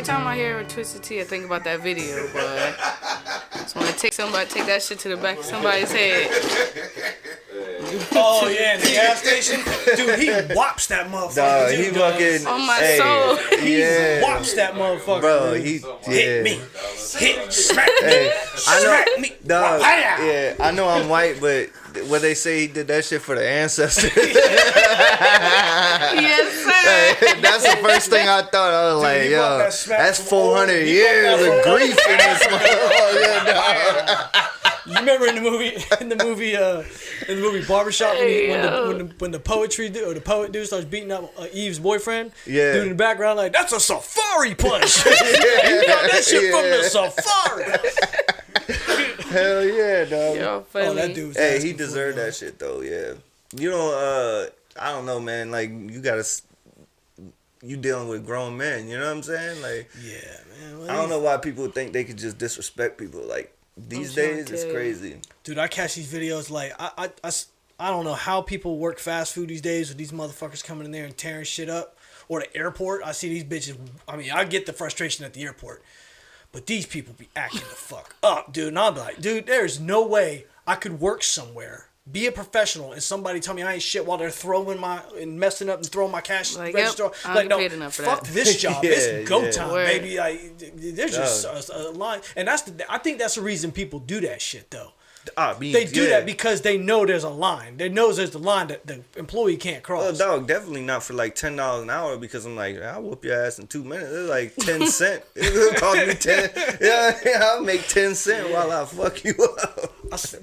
time I hear Twisted Tea, I think about that video, boy. So when I take that shit to the back of somebody's head. Oh yeah, in the gas station, dude, he whops that motherfucker. Dog, he fucking on my soul. He whops that motherfucker. Bro, hit me, smack me, smack me. Dog, yeah, I know I'm white, but what they say, he did that shit for the ancestors. Yes, sir. That's the first thing I thought. I was like, yo, that's 400 years of grief in this motherfucker. You remember in the movie Barbershop when the poetry dude or the poet dude starts beating up Eve's boyfriend? Yeah. Dude in the background like, that's a safari punch. You got that shit from the safari. Hell yeah, dog. Yo, funny. Oh, that dude. Hey, he deserved that shit though. Yeah. You know, I don't know, man. Like you dealing with grown men. You know what I'm saying? Like, yeah, man. Well, I don't know why people think they could just disrespect people. Like these days, it's crazy. Dude, I catch these videos like I don't know how people work fast food these days with these motherfuckers coming in there and tearing shit up. Or the airport, I see these bitches. I mean, I get the frustration at the airport, but these people be acting the fuck up, dude. And I'm like, dude, there's no way I could work somewhere, be a professional, and somebody tell me I ain't shit while they're messing up and throwing my cash register. Yep, like, no, fuck this job. It's go time, Word. baby. Like, there's just a line, and I think that's the reason people do that shit though. They do that because they know there's a line. They know there's the line that the employee can't cross. Well, dog, definitely not for like $10 an hour because I'm like, I'll whoop your ass in 2 minutes. It's like 10 cents. It'll cost me 10. Yeah, I'll make 10 cents while I fuck you up.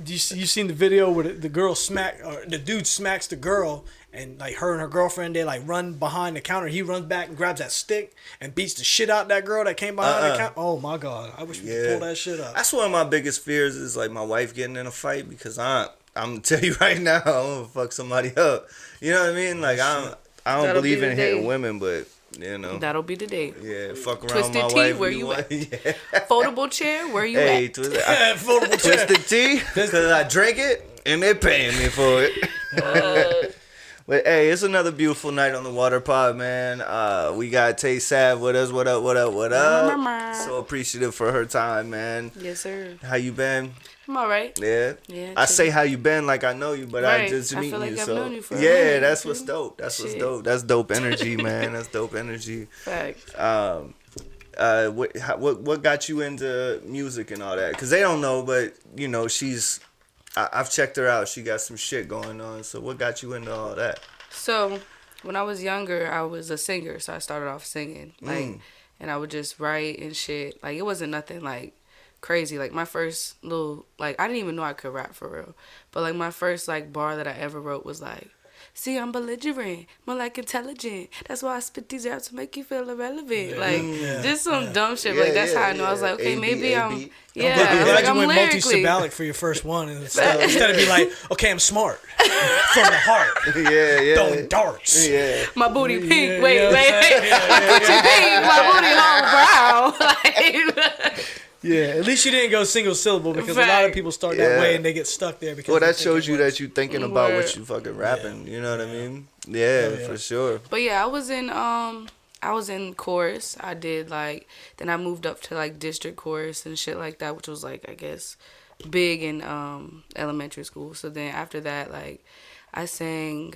You seen the video where the girl the dude smacks the girl, and like her and her girlfriend, they like run behind the counter. He runs back and grabs that stick and beats the shit out that girl that came behind the counter. Oh my god, I wish we could pull that shit up. That's one of my biggest fears is like my wife getting in a fight because I'm gonna tell you right now, I'm gonna fuck somebody up. You know what I mean? Like I don't believe in hitting women, but you know. That'll be the day. Yeah, fuck around Twisted with my tea, wife. where you at? Yeah. Foldable chair, where you Hey, at? Foldable chair. Twisted tea, because I drink it and they're paying me for it. But hey, it's another beautiful night on the Water Pod, man. We got Savv with us. What up? So appreciative for her time, man. Yes, sir. How you been? I'm all right. Yeah. I say how you been like I know you, but I just meet you. Like I've known you for a yeah, minute, that's what's dope. That's what's dope. That's dope energy, man. That's dope energy. Facts. What got you into music and all that? Because they don't know, but you know I've checked her out. She got some shit going on. So what got you into all that? So when I was younger, I was a singer. So I started off singing, and I would just write and shit. Like it wasn't nothing like crazy. Like my first little, like I didn't even know I could rap for real. But like my first like bar that I ever wrote was like, see, I'm belligerent, more like intelligent. That's why I spit these raps to make you feel irrelevant. Like, just some dumb shit. Like, that's how I know. I was like, okay, maybe I'm... Yeah, I'm glad like, you I'm went lyrically. multi-syllabic for your first one. Instead of be like, okay, I'm smart. From the heart. Yeah. Throwing darts. Yeah. My booty pink. Wait. My booty pink. My booty home brown. Like... Yeah, at least you didn't go single syllable because a lot of people start that way and they get stuck there. Because that shows you that you thinking about what you fucking rapping. You know what I mean? Yeah, for sure. But yeah, I was in chorus. I did like, then I moved up to like district chorus and shit like that, which was like, I guess, big in elementary school. So then after that, like, I sang,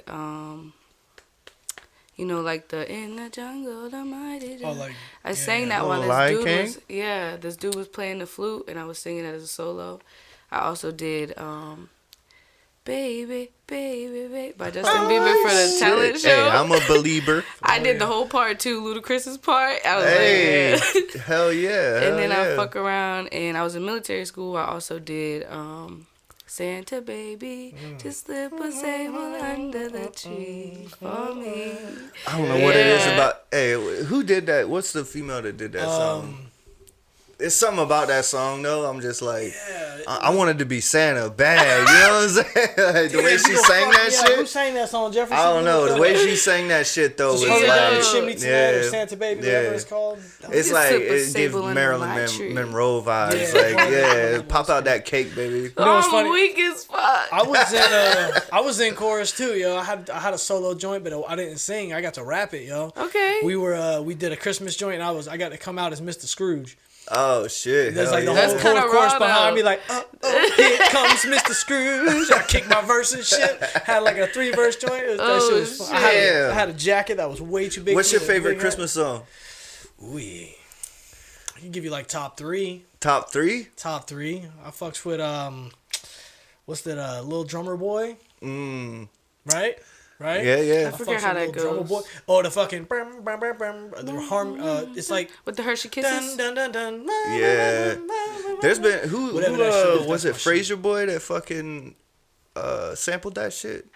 you know, like the In the Jungle, the Mighty Jungle. Oh, like, I sang that while this dude was playing the flute and I was singing it as a solo. I also did Baby, Baby, Baby by Justin Bieber for the talent show. Hey, I'm a believer. I did the whole part too, Ludacris's part. I was like, yeah. Hell yeah. And then I fuck around and I was in military school. I also did Santa baby, just slip a sable under the tree for me. I don't know what it is about. Hey, who did that? What's the female that did that song? It's something about that song, though. I'm just like, I wanted to be Santa bad. You know what I'm saying? Like, the way she sang that shit. Who sang that song, Jefferson? I don't know. The way she sang that shit, though, was like, Shimmy Tonight or Santa Baby, whatever it's called. It's like, it gives Marilyn Monroe vibes. Like, pop out that cake, baby. You know what's funny? I'm weak as fuck. fuck? I was in chorus too, yo. I had a solo joint, but I didn't sing. I got to rap it, yo. Okay. We did a Christmas joint, and I got to come out as Mr. Scrooge. Oh shit! There's like the yeah. whole chorus behind me, like, here comes Mr. Scrooge. I kicked my verse and shit. Had like a 3-verse joint. That shit was fun. I had a jacket that was way too big. What's your favorite Christmas song? Ooh, I can give you like top 3. Top 3? Top 3. I fucks with what's that? Little Drummer Boy. Right. Yeah. I forget how that goes. Boy. Oh, the fucking the harm. It's like with the Hershey Kisses. Dun, dun, dun, dun, Yeah. There's been who was it? That's Fraser Boy that fucking sampled that shit.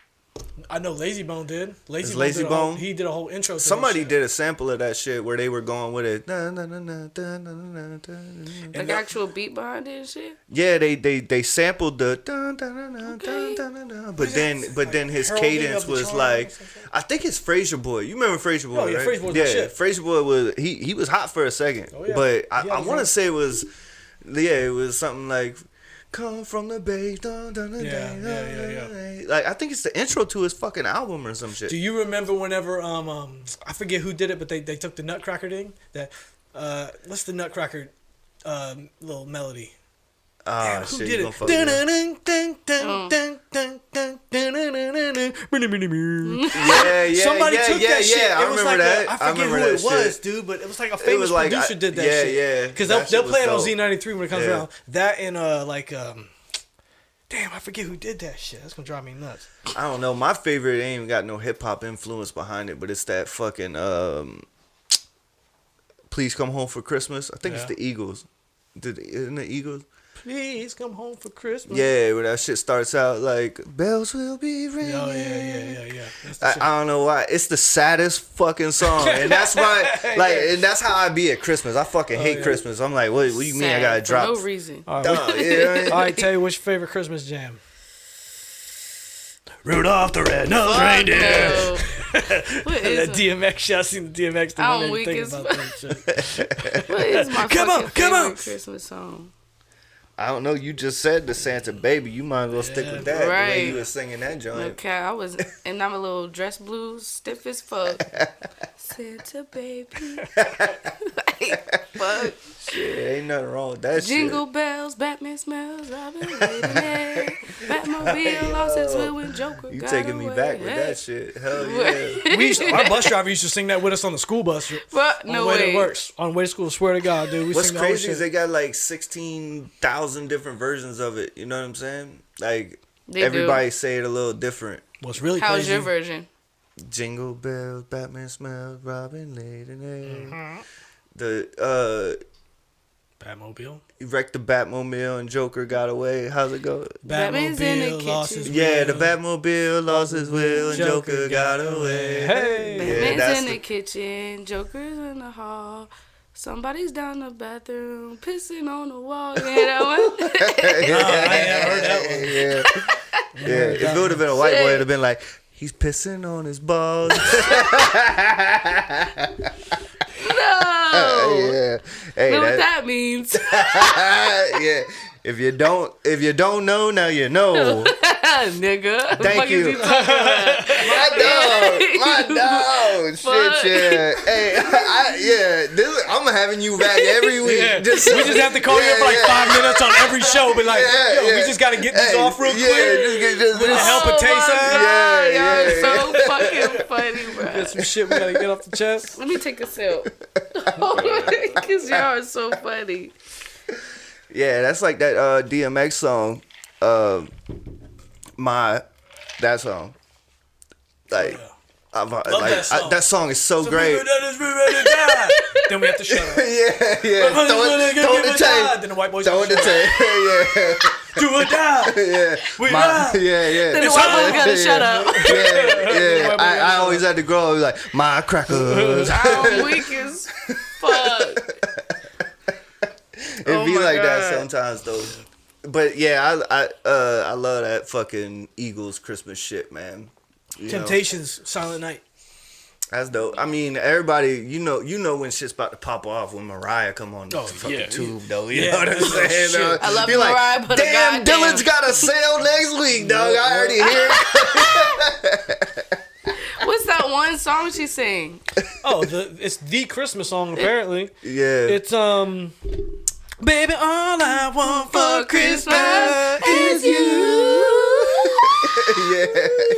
I know Lazy Bone did. Lazy Bone. He did a whole intro. To Somebody did a sample of that shit where they were going with it. Like actual beat behind it and shit. Yeah, they sampled the but then his cadence was like, I think it's Fraser Boy. You remember Fraser Boy? Oh yeah, right? Fraser Boy. Yeah, Fraser Boy was he was hot for a second, but I want to say it was something like. Come from the bay, Yeah. Like I think it's the intro to his fucking album or some shit. Do you remember whenever I forget who did it, but they took the Nutcracker thing? That what's the Nutcracker little melody? Oh who shit! did You it? gonna fuck with Yeah. Somebody took that shit. I It was remember like that. I forget who it was, dude, but it was like a famous like, producer did that shit. Yeah. Because That they'll shit play it on was dope. Z93 when it comes around. That and damn, I forget who did that shit. That's gonna drive me nuts. I don't know. My favorite ain't even got no hip hop influence behind it, but it's that fucking Please Come Home for Christmas. I think it's the Eagles. Isn't it Eagles? Please come home for Christmas. Yeah, where that shit starts out like bells will be ringing. Oh yeah. That's the shit. I don't know why. It's the saddest fucking song, and that's why. Like, and that's how I be at Christmas. I fucking hate Christmas. I'm like, what do you mean? I gotta drop? For no reason. All right, tell you what's your favorite Christmas jam? Rudolph the Red-Nosed Reindeer. What That is DMX shit. I seen the DMX thing. I'm Made me weak think as about that shit. What is my Come favorite on. Christmas song? I don't know. You just said the Santa Baby. You might as well stick with that. The way Right. you was singing that joint. Okay, I'm a little dress blues, stiff as fuck. Santa baby. Like, fuck. Shit, ain't nothing wrong with that Jingle bells, Batman smells, Robin waiting there. Batmobile lost his will when Joker shit. You got taking me away. back with that shit. Hell yeah. Our bus driver used to sing that with us on the school bus. But On no the way way. to work. On the way to school. Swear to God, dude. We What's sing the whole crazy is shit. they got like 16,000 different versions of it. You know what I'm saying? Like, They everybody say it a little different. What's really How's crazy? your version? Jingle bells, Batman smells, Robin laid an egg. The Batmobile. you wrecked the Batmobile and Joker got away. How's it go? Batman's in the Batmobile lost kitchen. his Yeah, will. the Batmobile lost his will and Joker got away. Hey. Batman's that's in the- the kitchen, Joker's in the hall. Somebody's down the bathroom, pissing on the wall. You hear that one? I ain't never heard that one. Yeah. If it would have been a white boy, it'd have been like, he's pissing on his balls. No. Yeah. Hey, Know what that means? yeah. If you don't know, now you know. Nigga. Thank you. My dog. Fuck. Shit, yeah. Hey, I'm having you back every week. Yeah. We just have to call you up for like 5 minutes on every show. But like, we just got to get these off real quick. Just With the help of Taysom. Yeah. Y'all so fucking funny, bro. Got some shit we got to get off the chest. Let me take a sip. Because y'all are so funny. Yeah, that's like that DMX song. That song. Like, that song. that song is so great. Then we have to shut up. Yeah. Throw the tape. Then the white boys Throw the tape. Yeah. do or die. Yeah. We ride. Yeah. Then the white boy gotta shut up. Yeah. I always had to grow up like, my crackers. I'm weak as fuck. It be my like that God. sometimes though. But yeah, I love that fucking Eagles Christmas shit, man. You know? Temptations, Silent Night. That's dope. I mean, everybody, you know when shit's about to pop off when Mariah come on the fucking tube, though. You know what I'm saying? I love You're Mariah, like, but damn, Dylan's got a sale next week, dog. I already hear it. What's that one song she sang? It's the Christmas song, apparently. Yeah. It's, Baby, all I want for Christmas is you. Yeah.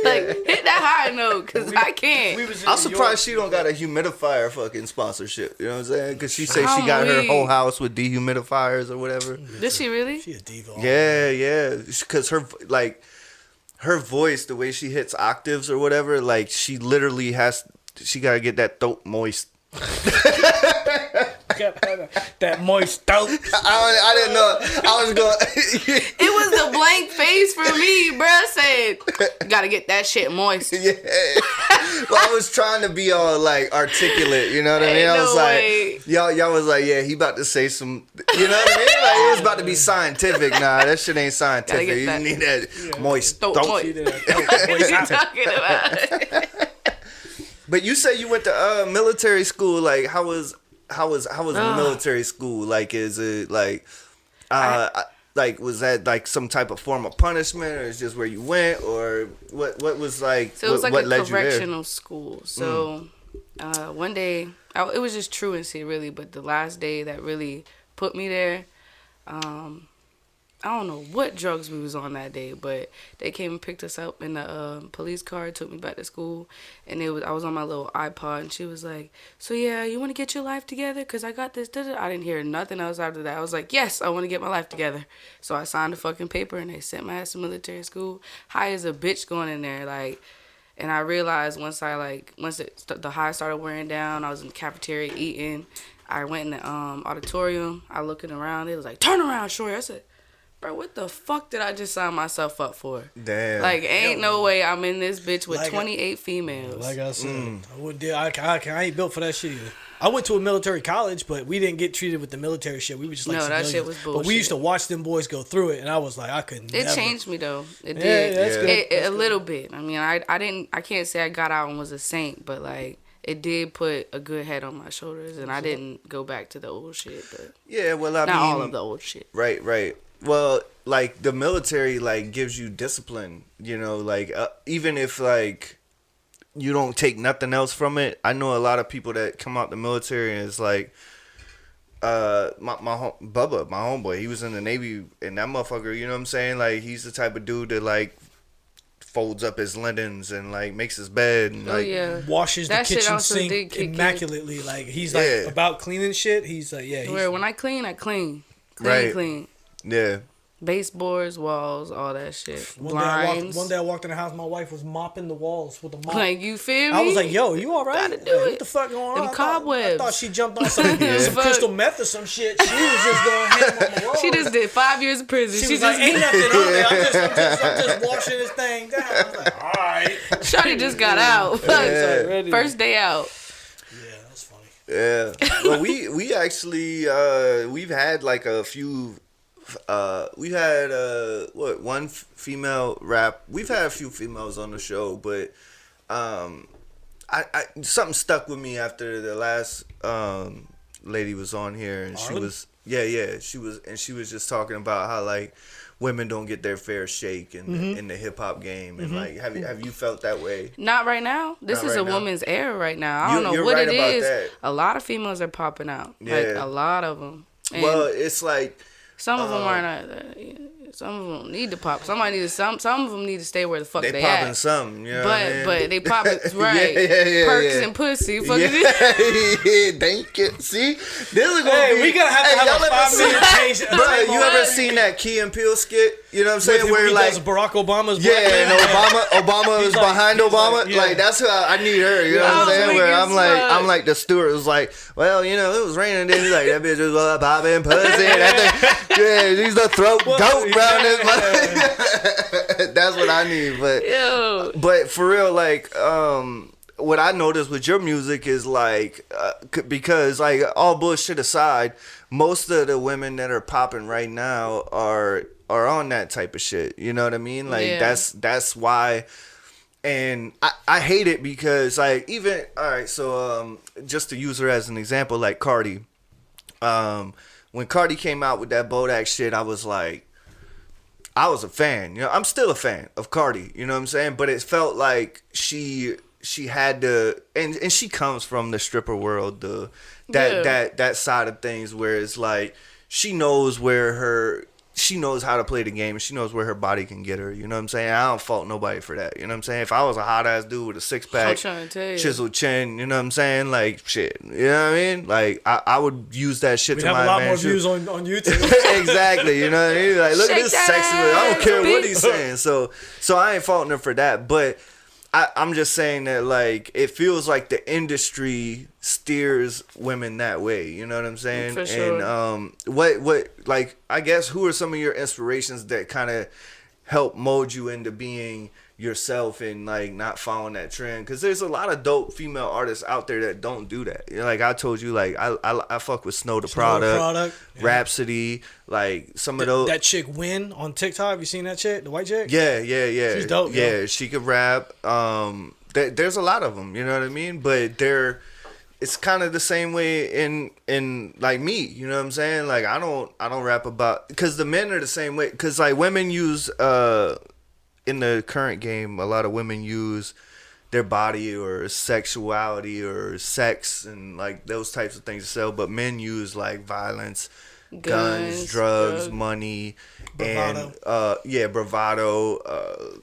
Like, hit that high note, because I can't. I'm surprised she don't got a humidifier fucking sponsorship. You know what I'm saying? Because she say she got her whole house with dehumidifiers or whatever. Did she really? She a diva. Yeah. Because her voice, the way she hits octaves or whatever, like she literally she got to get that throat moist. That moist throat. I didn't know. I was going. It was the blank face for me, bruh. Said, gotta get that shit moist. Yeah. Well, I was trying to be all like articulate, you know what I mean? I was like, y'all was like, yeah, he about to say some, you know what I mean? Like it was about to be scientific. Nah, that shit ain't scientific. You need that moist throat. What you talking about? But you say you went to military school. Like, how was military school? Like, is it like, like was that like some type of form of punishment, or is just where you went, or what was like? So it was like what a led correctional school. So one day, it was just truancy really, but the last day that really put me there. I don't know what drugs we was on that day, but they came and picked us up in the police car, took me back to school, and I was on my little iPod, and she was like, so yeah, you want to get your life together? Because I got this. I didn't hear nothing else after that. I was like, yes, I want to get my life together. So I signed a fucking paper, and they sent my ass to military school. High as a bitch going in there, like, and I realized once the high started wearing down, I was in the cafeteria eating. I went in the auditorium. I looking around. It was like, turn around, Shorty. I said, bro, what the fuck did I just sign myself up for? Damn. Like, ain't no way I'm in this bitch with 28 females. Like I said, I ain't built for that shit either. I went to a military college, but we didn't get treated with the military shit. We were just like civilians. That shit was bullshit. But we used to watch them boys go through it, and I was like, I couldn't. It changed me though. It did. That's good. A little bit. I mean, I can't say I got out and was a saint, but like, it did put a good head on my shoulders, and I didn't go back to the old shit. But yeah, well, I mean, not all of the old shit. Right. Well, like the military, like gives you discipline. You know, like even if like you don't take nothing else from it. I know a lot of people that come out the military and it's like, Bubba, my homeboy, he was in the Navy, and that motherfucker, you know what I'm saying? Like he's the type of dude that like folds up his linens and like makes his bed and washes the kitchen sink immaculately. Like he's like about cleaning shit. He's like when I clean, clean. Yeah. Baseboards, walls, all that shit. One Blinds. day I walked in the house, my wife was mopping the walls with a mop. Like, you feel me? I was like, yo, you all right? Gotta do it. What the fuck going on? Them cobwebs. I thought she jumped on some crystal meth or some shit. She was just going ham on the wall. She just did 5 years of prison. She was like, ain't nothing on there. I'm just washing this thing down. I was like, all right. Shawty just got out. First day out. Yeah, that's funny. Yeah. Well, we actually, we've had like a few... we had one female rap. We've had a few females on the show, but I something stuck with me after the last lady was on here, and she was she was just talking about how like women don't get their fair shake in the hip hop game, and like have you felt that way? Not right now. This is a woman's era right now. I don't know what it is. That. A lot of females are popping out. Yeah. Like a lot of them. And well, it's like. Some of them aren't. Some of them need to pop. Some of them need to stay where the fuck they popping at. some, you know what I mean? But they popping right. Perks and pussy. Fuck it. Thank you. See, this is gonna be. We gotta have a 5-minute change. Bro, you ever seen that Key and Peele skit? You know what I'm saying? Where like Barack Obama's and Obama was behind Obama. Like that's who I need her. You know what I'm saying? Where I'm like the steward was like, well, you know, it was raining. Then he's like, that bitch was popping pussy. That thing, yeah, he's the throat goat around this mother. That's what I need. But for real, like what I noticed with your music is like because like all bullshit aside, most of the women that are popping right now are on that type of shit. You know what I mean? Like that's why. And I hate it because like even all right, so just to use her as an example, like Cardi, when Cardi came out with that Bodak shit, I was like, I was a fan. You know, I'm still a fan of Cardi. You know what I'm saying? But it felt like she had to, and she comes from the stripper world, that side of things where it's like she knows how to play the game, and she knows where her body can get her. You know what I'm saying? I don't fault nobody for that. You know what I'm saying? If I was a hot ass dude with a 6-pack, chiseled chin, you know what I'm saying? Like shit. You know what I mean? Like I would use that shit to my advantage. We have a lot more views on YouTube. Exactly. You know what I mean? Like look at this sexy. I don't care what he's saying. So I ain't faulting her for that. But I'm just saying that like it feels like the industry steers women that way. You know what I'm saying? For sure. And what like I guess who are some of your inspirations that kind of help mold you into being yourself and like not following that trend? Because there's a lot of dope female artists out there that don't do that. You know, like I told you, like I fuck with Snow the Product, Rhapsody, like some of those. That chick Win on TikTok. Have you seen that chick? The white chick? Yeah. She's dope. Yeah, she could rap. There's a lot of them. You know what I mean? But it's kind of the same way in like me. You know what I'm saying? Like I don't rap about, because the men are the same way. Because like women use in the current game, a lot of women use their body or sexuality or sex and like those types of things to sell, but men use like violence, guns, drugs, money, bravado. And bravado,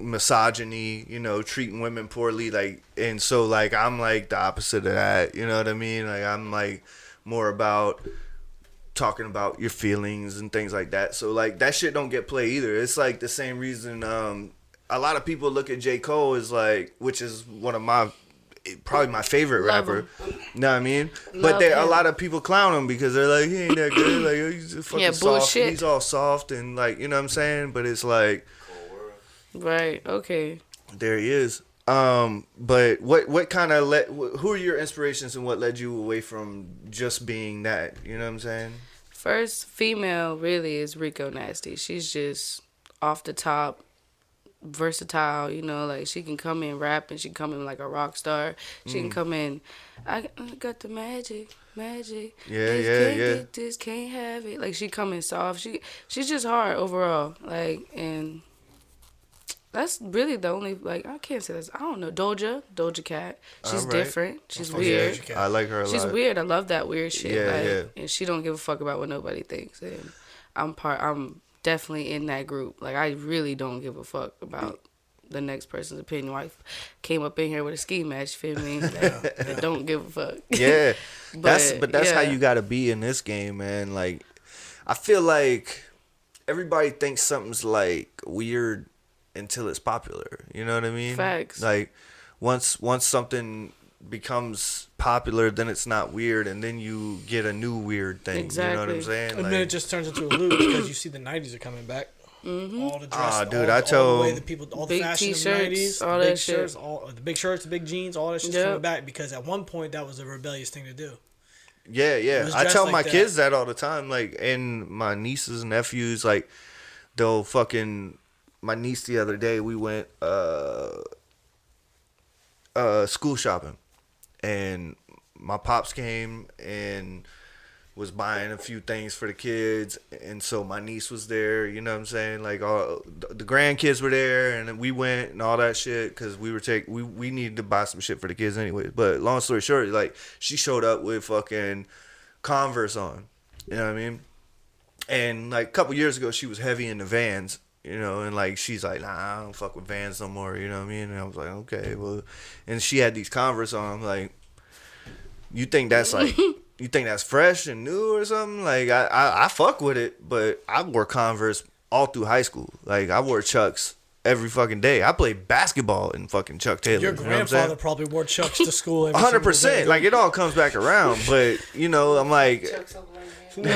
misogyny, you know, treating women poorly, like, and so like I'm like the opposite of that. You know what I mean? Like I'm like more about talking about your feelings and things like that. So like that shit don't get played either. It's like the same reason a lot of people look at J. Cole as like, which is one of my probably my favorite rapper. You know what I mean? But a lot of people clown him because they're like, he ain't that good. Like he's just fucking soft. Bullshit. He's all soft and like, you know what I'm saying? But it's like, right, okay. There he is. But what kind of who are your inspirations and what led you away from just being that? You know what I'm saying? First female really is Rico Nasty. She's just off the top, versatile. You know, like she can come in rap and she can come in like a rock star. She can come in. I got the magic. Yeah. Get this, can't have it. Like she come in soft. She's just hard overall. Like and. That's really the only, like, I can't say this. I don't know. Doja Cat. She's different. She's weird. I like her a lot. She's weird. I love that weird shit. Yeah. And she don't give a fuck about what nobody thinks. And I'm definitely in that group. Like, I really don't give a fuck about the next person's opinion. I came up in here with a ski match, feel me? That don't give a fuck. Yeah. That's how you gotta be in this game, man. Like, I feel like everybody thinks something's, like, weird until it's popular. You know what I mean? Facts. Like once something becomes popular, then it's not weird, and then you get a new weird thing. Exactly. You know what I'm saying? And then it just turns into a loop because you see the 90s are coming back. Mm-hmm. All the dress, dude, all the way the people, all the big fashion t-shirts, of the 90s, all the big that shirts, shit. all the big shirts, the big jeans, all that shit's coming back because at one point that was a rebellious thing to do. Yeah. I tell my kids that all the time, like, and my nieces and nephews, like, they'll fucking. My niece the other day, we went school shopping, and my pops came and was buying a few things for the kids, and so my niece was there. You know what I'm saying? Like all the grandkids were there, and we went and all that shit because we needed to buy some shit for the kids anyway. But long story short, like she showed up with fucking Converse on. You know what I mean? And like a couple years ago, she was heavy into Vans. You know, and like she's like, nah, I don't fuck with Vans no more. You know what I mean? And I was like, okay, well, and she had these Converse on. I'm like, you think that's like, you think that's fresh and new or something? Like I fuck with it, but I wore Converse all through high school. Like I wore Chucks every fucking day. I played basketball in fucking Chuck Taylor. Your grandfather probably wore Chucks to school every 100%. Like it all comes back around, but you know, I'm like. He's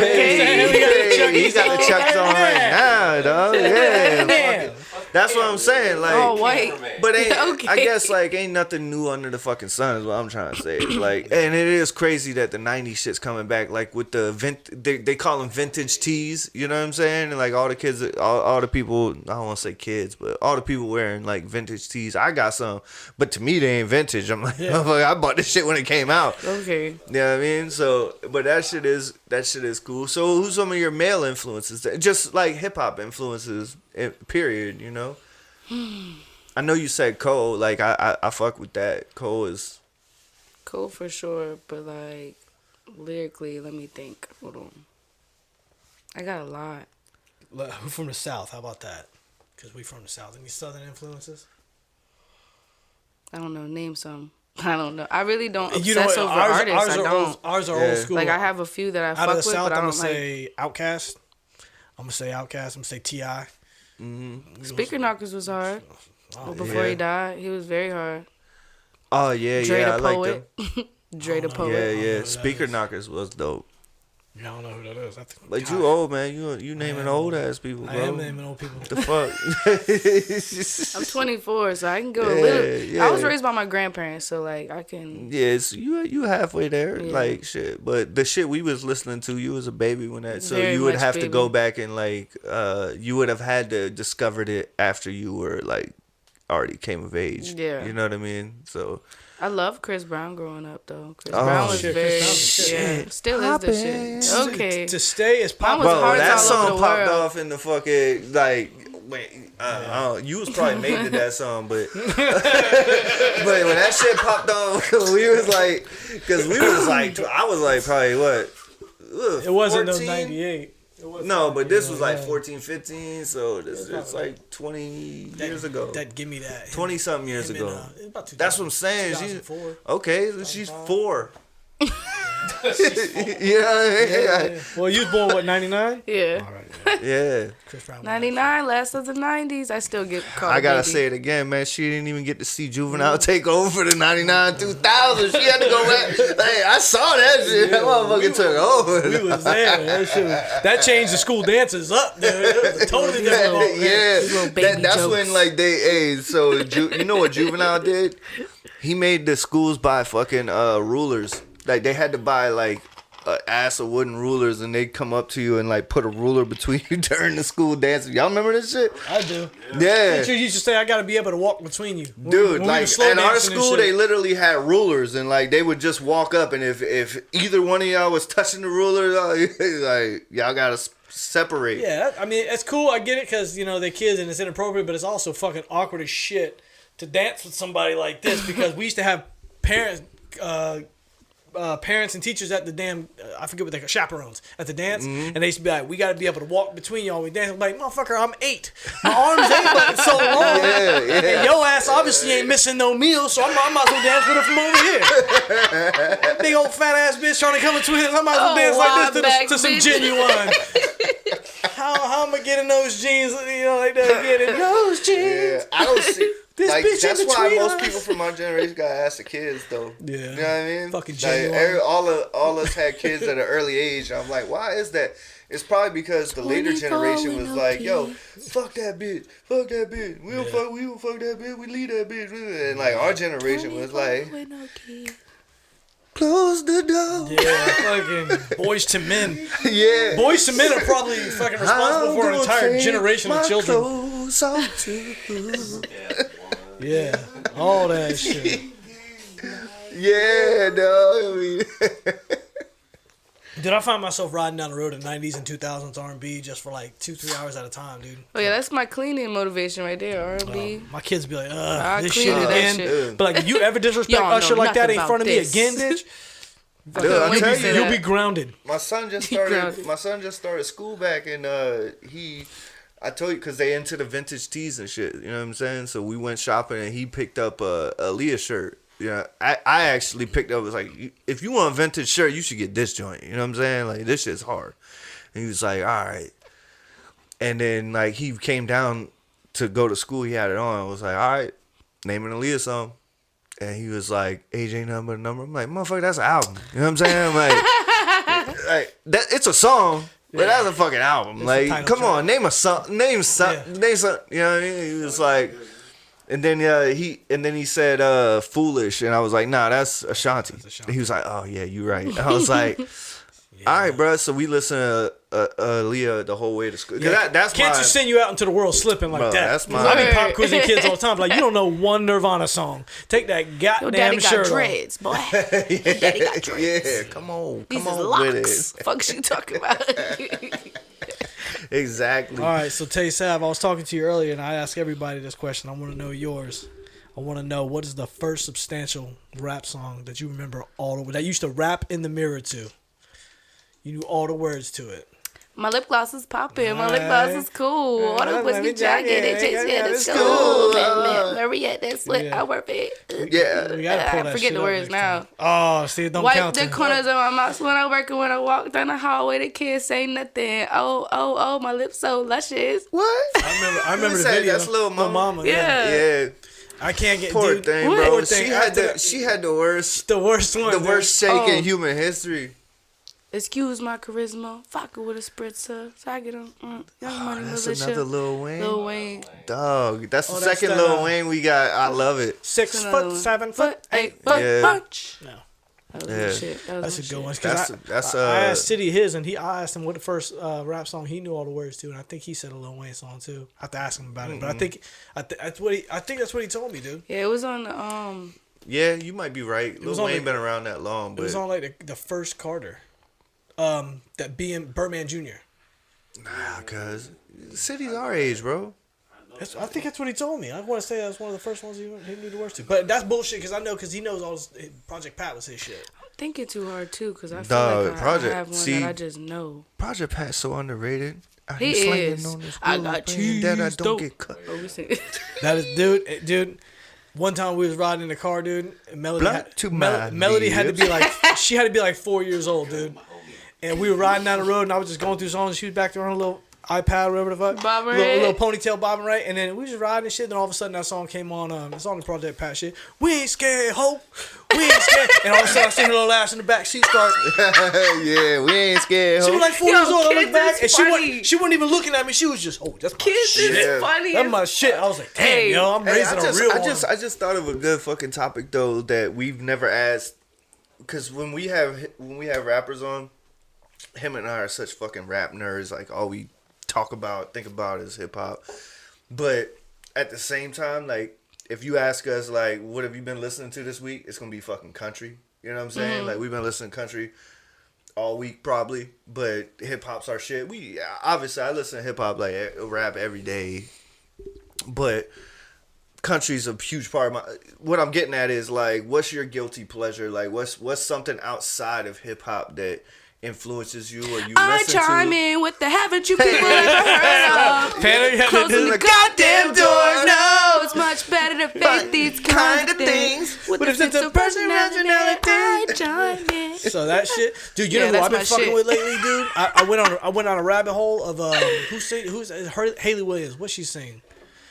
got the Chucks on right now, dog. Yeah. That's what I'm saying. Like, Oh, wait. but ain't, Okay. I guess like ain't nothing new under the fucking sun is what I'm trying to say. Like, and it is crazy that the '90s shit's coming back. Like with the they call them vintage tees. You know what I'm saying? And like all the kids, all the people. I don't want to say kids, but all the people wearing like vintage tees. I got some, but to me they ain't vintage. I'm like, I bought this shit when it came out. Okay. You know what I mean? So, but that shit is cool. So, who's some of your male influences? Just like hip hop influences, period. You know. I know you said Cole. Like I fuck with that. Cole is Cool for sure, but like lyrically, let me think. Hold on. I got a lot. Who from the South? How about that? Because we from the South. Any Southern influences? I don't know. Name some. I don't know. I really don't And obsess over artists. I don't. Ours are Yeah. old school. Like I have a few that I out fuck of with, the South, but I I'm don't gonna like. say Outkast. I'm gonna say Outkast. I'm gonna say T.I. Speaker Knockers was hard. Well, before yeah. he died, he was very hard. Oh yeah, Dre yeah. the I like Poet. them. Dre the Yeah, Poet. know yeah. who that Speaker is. Knockers was dope. Yeah, I don't know who that is. I think, But God, you old man. You naming old ass people, bro. I am naming old people. The fuck. I'm 24, so I can go a Yeah, little. yeah. I was raised by my grandparents, so like I can. Yes, you halfway there, Yeah. like shit. But the shit we was listening to, you was a baby when that, so Very you would much have to baby. go back and like, you would have had to discovered it after you were like already came of age. Yeah. You know what I mean? So I love Chris Brown growing up though. Chris Oh, Brown was shit, very Chris Brown was yeah, still is the shit. Okay. To stay is Mine pop. was bro, hard that all song over the popped world. off in the fucking like. Wait, you was probably made to that song, but but when that shit popped off, we was like, because we was like, I was like probably what? It wasn't no 14? 98. No, but this was like 14, 15, so it's like 20 years ago. That give me that. 20 something years Him ago. in, about That's what I'm saying. 2004. Okay, she's 4. You know what I mean? Yeah. Well, you was born what, 99? Yeah. All right. Yeah. Chris Brown. 99, last of the 90s. I still get called. I gotta baby. say it again, man. She didn't even get to see Juvenile take over for the 99 2000. She had to go back. Hey, I saw that shit. That motherfucker took over. We was there. That changed the school dances up, dude. It was a totally different ball, man. Yeah, Little baby that's jokes. when like they so you know what Juvenile did? He made the schools buy fucking rulers. Like they had to buy like a ass of wooden rulers, and they'd come up to you and like put a ruler between you during the school dance. Y'all remember this shit? I do. Yeah. Teacher used to say, I got to be able to walk between you. Dude, When we like were slow at our dancing and school, shit. they literally had rulers, and like they would just walk up, and if either one of y'all was touching the ruler, like y'all gotta separate. Yeah, I mean, it's cool. I get it because, you know, they're kids and it's inappropriate, but it's also fucking awkward as shit to dance with somebody like this because we used to have parents and teachers at the damn, I forget what they call chaperones at the dance, and they used to be like, we got to be able to walk between y'all. We dance. I'm like, motherfucker, I'm 8. My arms ain't fucking so long. And your ass obviously ain't missing no meals, so I might as well dance with her from over here. Big old fat ass bitch trying to come between us. I might as well dance like this to some bitch. genuine. How am I getting those jeans, you know, like that? Getting those jeans. Yeah, I don't see. This Like bitch that's in why between most us. people from our generation got ass of kids though. Yeah. You know what I mean? Fucking like, genuine. all us had kids at an early age. I'm like, why is that? It's probably because the later 24 generation with was no like, yo, kids. fuck that bitch, fuck that bitch. We don't fuck that bitch. We leave that bitch. And like our generation was like, With no kids. close the door. Yeah, fucking boys to men. Yeah. Boys to men are probably fucking responsible for an entire generation of children. Clothes off too. Yeah, all that shit. Yeah, no. I mean, Dude, I find myself riding down the road in 90s and 2000s R&B just for like 2-3 hours at a time, dude. Oh yeah, that's my cleaning motivation right there. R&B. My kids be like, I this clean shit that again. shit. But like, you ever disrespect Y'all know Usher like that nothing in front of about me this. again, bitch? dude, I When tell you say you, that. You'll be grounded. my son just Grounded. started school back, and I told you because they into the vintage tees and shit. You know what I'm saying? So we went shopping, and he picked up a Leah shirt. Yeah, I actually picked up. It was like, if you want a vintage shirt, you should get this joint. You know what I'm saying? Like, this shit's hard. And he was like, all right. And then like he came down to go to school. He had it on. I was like, all right, name an Aaliyah song. And he was like, age ain't nothing but a number. I'm like, motherfucker, that's an album. You know what I'm saying? I'm like, like that. It's a song. But that's a fucking album. It's Like, come on, name some. Name some. You know what I mean? He was like, and then he said "Foolish," and I was like, nah, that's Ashanti. He was like, oh yeah, you right. I was like, all right, bro. So we listen to Aaliyah the whole way to school. That's can't my, just send you out into the world slipping like bro, that. That's my. I be pop quizzing kids all the time. Like, you don't know one Nirvana song. Take that goddamn Daddy shirt got dreads, boy. yeah, Daddy got dreads. yeah, come on These is with locks. it. Fuck you talking about? Exactly. All right, so Tay Savv, I was talking to you earlier, and I asked everybody this question. I want to know yours. I want to know, what is the first substantial rap song that you remember that you used to rap in the mirror to? You knew all the words to it. My lip gloss is popping. My lip gloss is cool. All the whiskey jacket, it takes me to it's school. cool. Mariette, that's what I work it. Yeah. We gotta pull I that forget shit the up words next now. time. Oh, see, it don't Wipe count. the corners of my mouth when I work, and when I walk down the hallway, they can't say nothing. Oh, my lips so luscious. What? I remember the video. That's Lil Mama. Yeah. I can't get Poor dude, thing, poor bro. thing. She had the worst one. the worst shake in Oh. human history. Excuse my charisma. Vodka with a spritzer. So I get them. Young Money That's Militia. another Lil Wayne. Lil Wayne. Dog. That's the Oh, that's second that, Lil Wayne we got. I love it. 6 Another foot, one. 7 foot, 8 foot Yeah. punch. No. That was Yeah. my shit. That was That's a my good one. shit. That's I asked City his, and I asked him what the first rap song he knew all the words to, and I think he said a Lil Wayne song too. I have to ask him about it, but I think that's what he told me, dude. Yeah, it was on the Yeah, you might be right. Lil was on Wayne the- been around that long, It but was on like the first Carter, that being Birdman Jr. nah, cuz City's our age, bro. I think that's what he told me. I want to say that was one of the first ones he knew the words to, but that's bullshit because he knows all this, Project Pat was his shit. thinking too hard too, because I feel Dog, like Project- I have one see- that I just know. Project Pat's so underrated. He is. I got cheese that I don't dope. get cut. Oh, we sing. That is, dude. One time we was riding in the car, dude. And Melody Blood had, to my Melody had to be lips. like, she had to be like 4 years old, dude. And we were riding down the road, and I was just going through songs. And she was back there on a little iPad, or whatever the fuck, Bobbing little right. ponytail bobbing right. And then we was just riding and shit. Then all of a sudden, that song came on. It's on the Project Pat shit. We ain't scared, hope. We ain't scared. And all of a sudden, I see her little ass in the back seat start. Yeah, we ain't scared. She Ho. was like 4 Yo, years old. I kids looked back, is and funny. she wasn't even looking at me. She was just, oh, that's my Kids shit. is funny. That's as- my shit. I was like, damn, Hey. yo, I'm Hey, raising a real one. I just thought of a good fucking topic though that we've never asked, because when we have rappers on, him and I are such fucking rap nerds. Like all we think about is hip hop. But at the same time, like if you ask us like, what have you been listening to this week? It's gonna be fucking country. You know what I'm saying? Like we've been listening to country all week probably, but hip hop's our shit. Obviously I listen to hip hop like rap every day, but country's a huge part of my. What I'm getting at is like, what's your guilty pleasure? Like, what's something outside of hip hop that influences you or you I listen chime to? in with the haven't you people ever heard of? Tanner, you had to Closing do the the goddamn doors. No, it's much better to face these kind of things with But a if sense it's a of personality. I chime in. So that shit, dude. You Yeah, know who I've that's been my fucking shit. with lately, dude? I went on a rabbit hole of who's Haley Williams. What's she sing?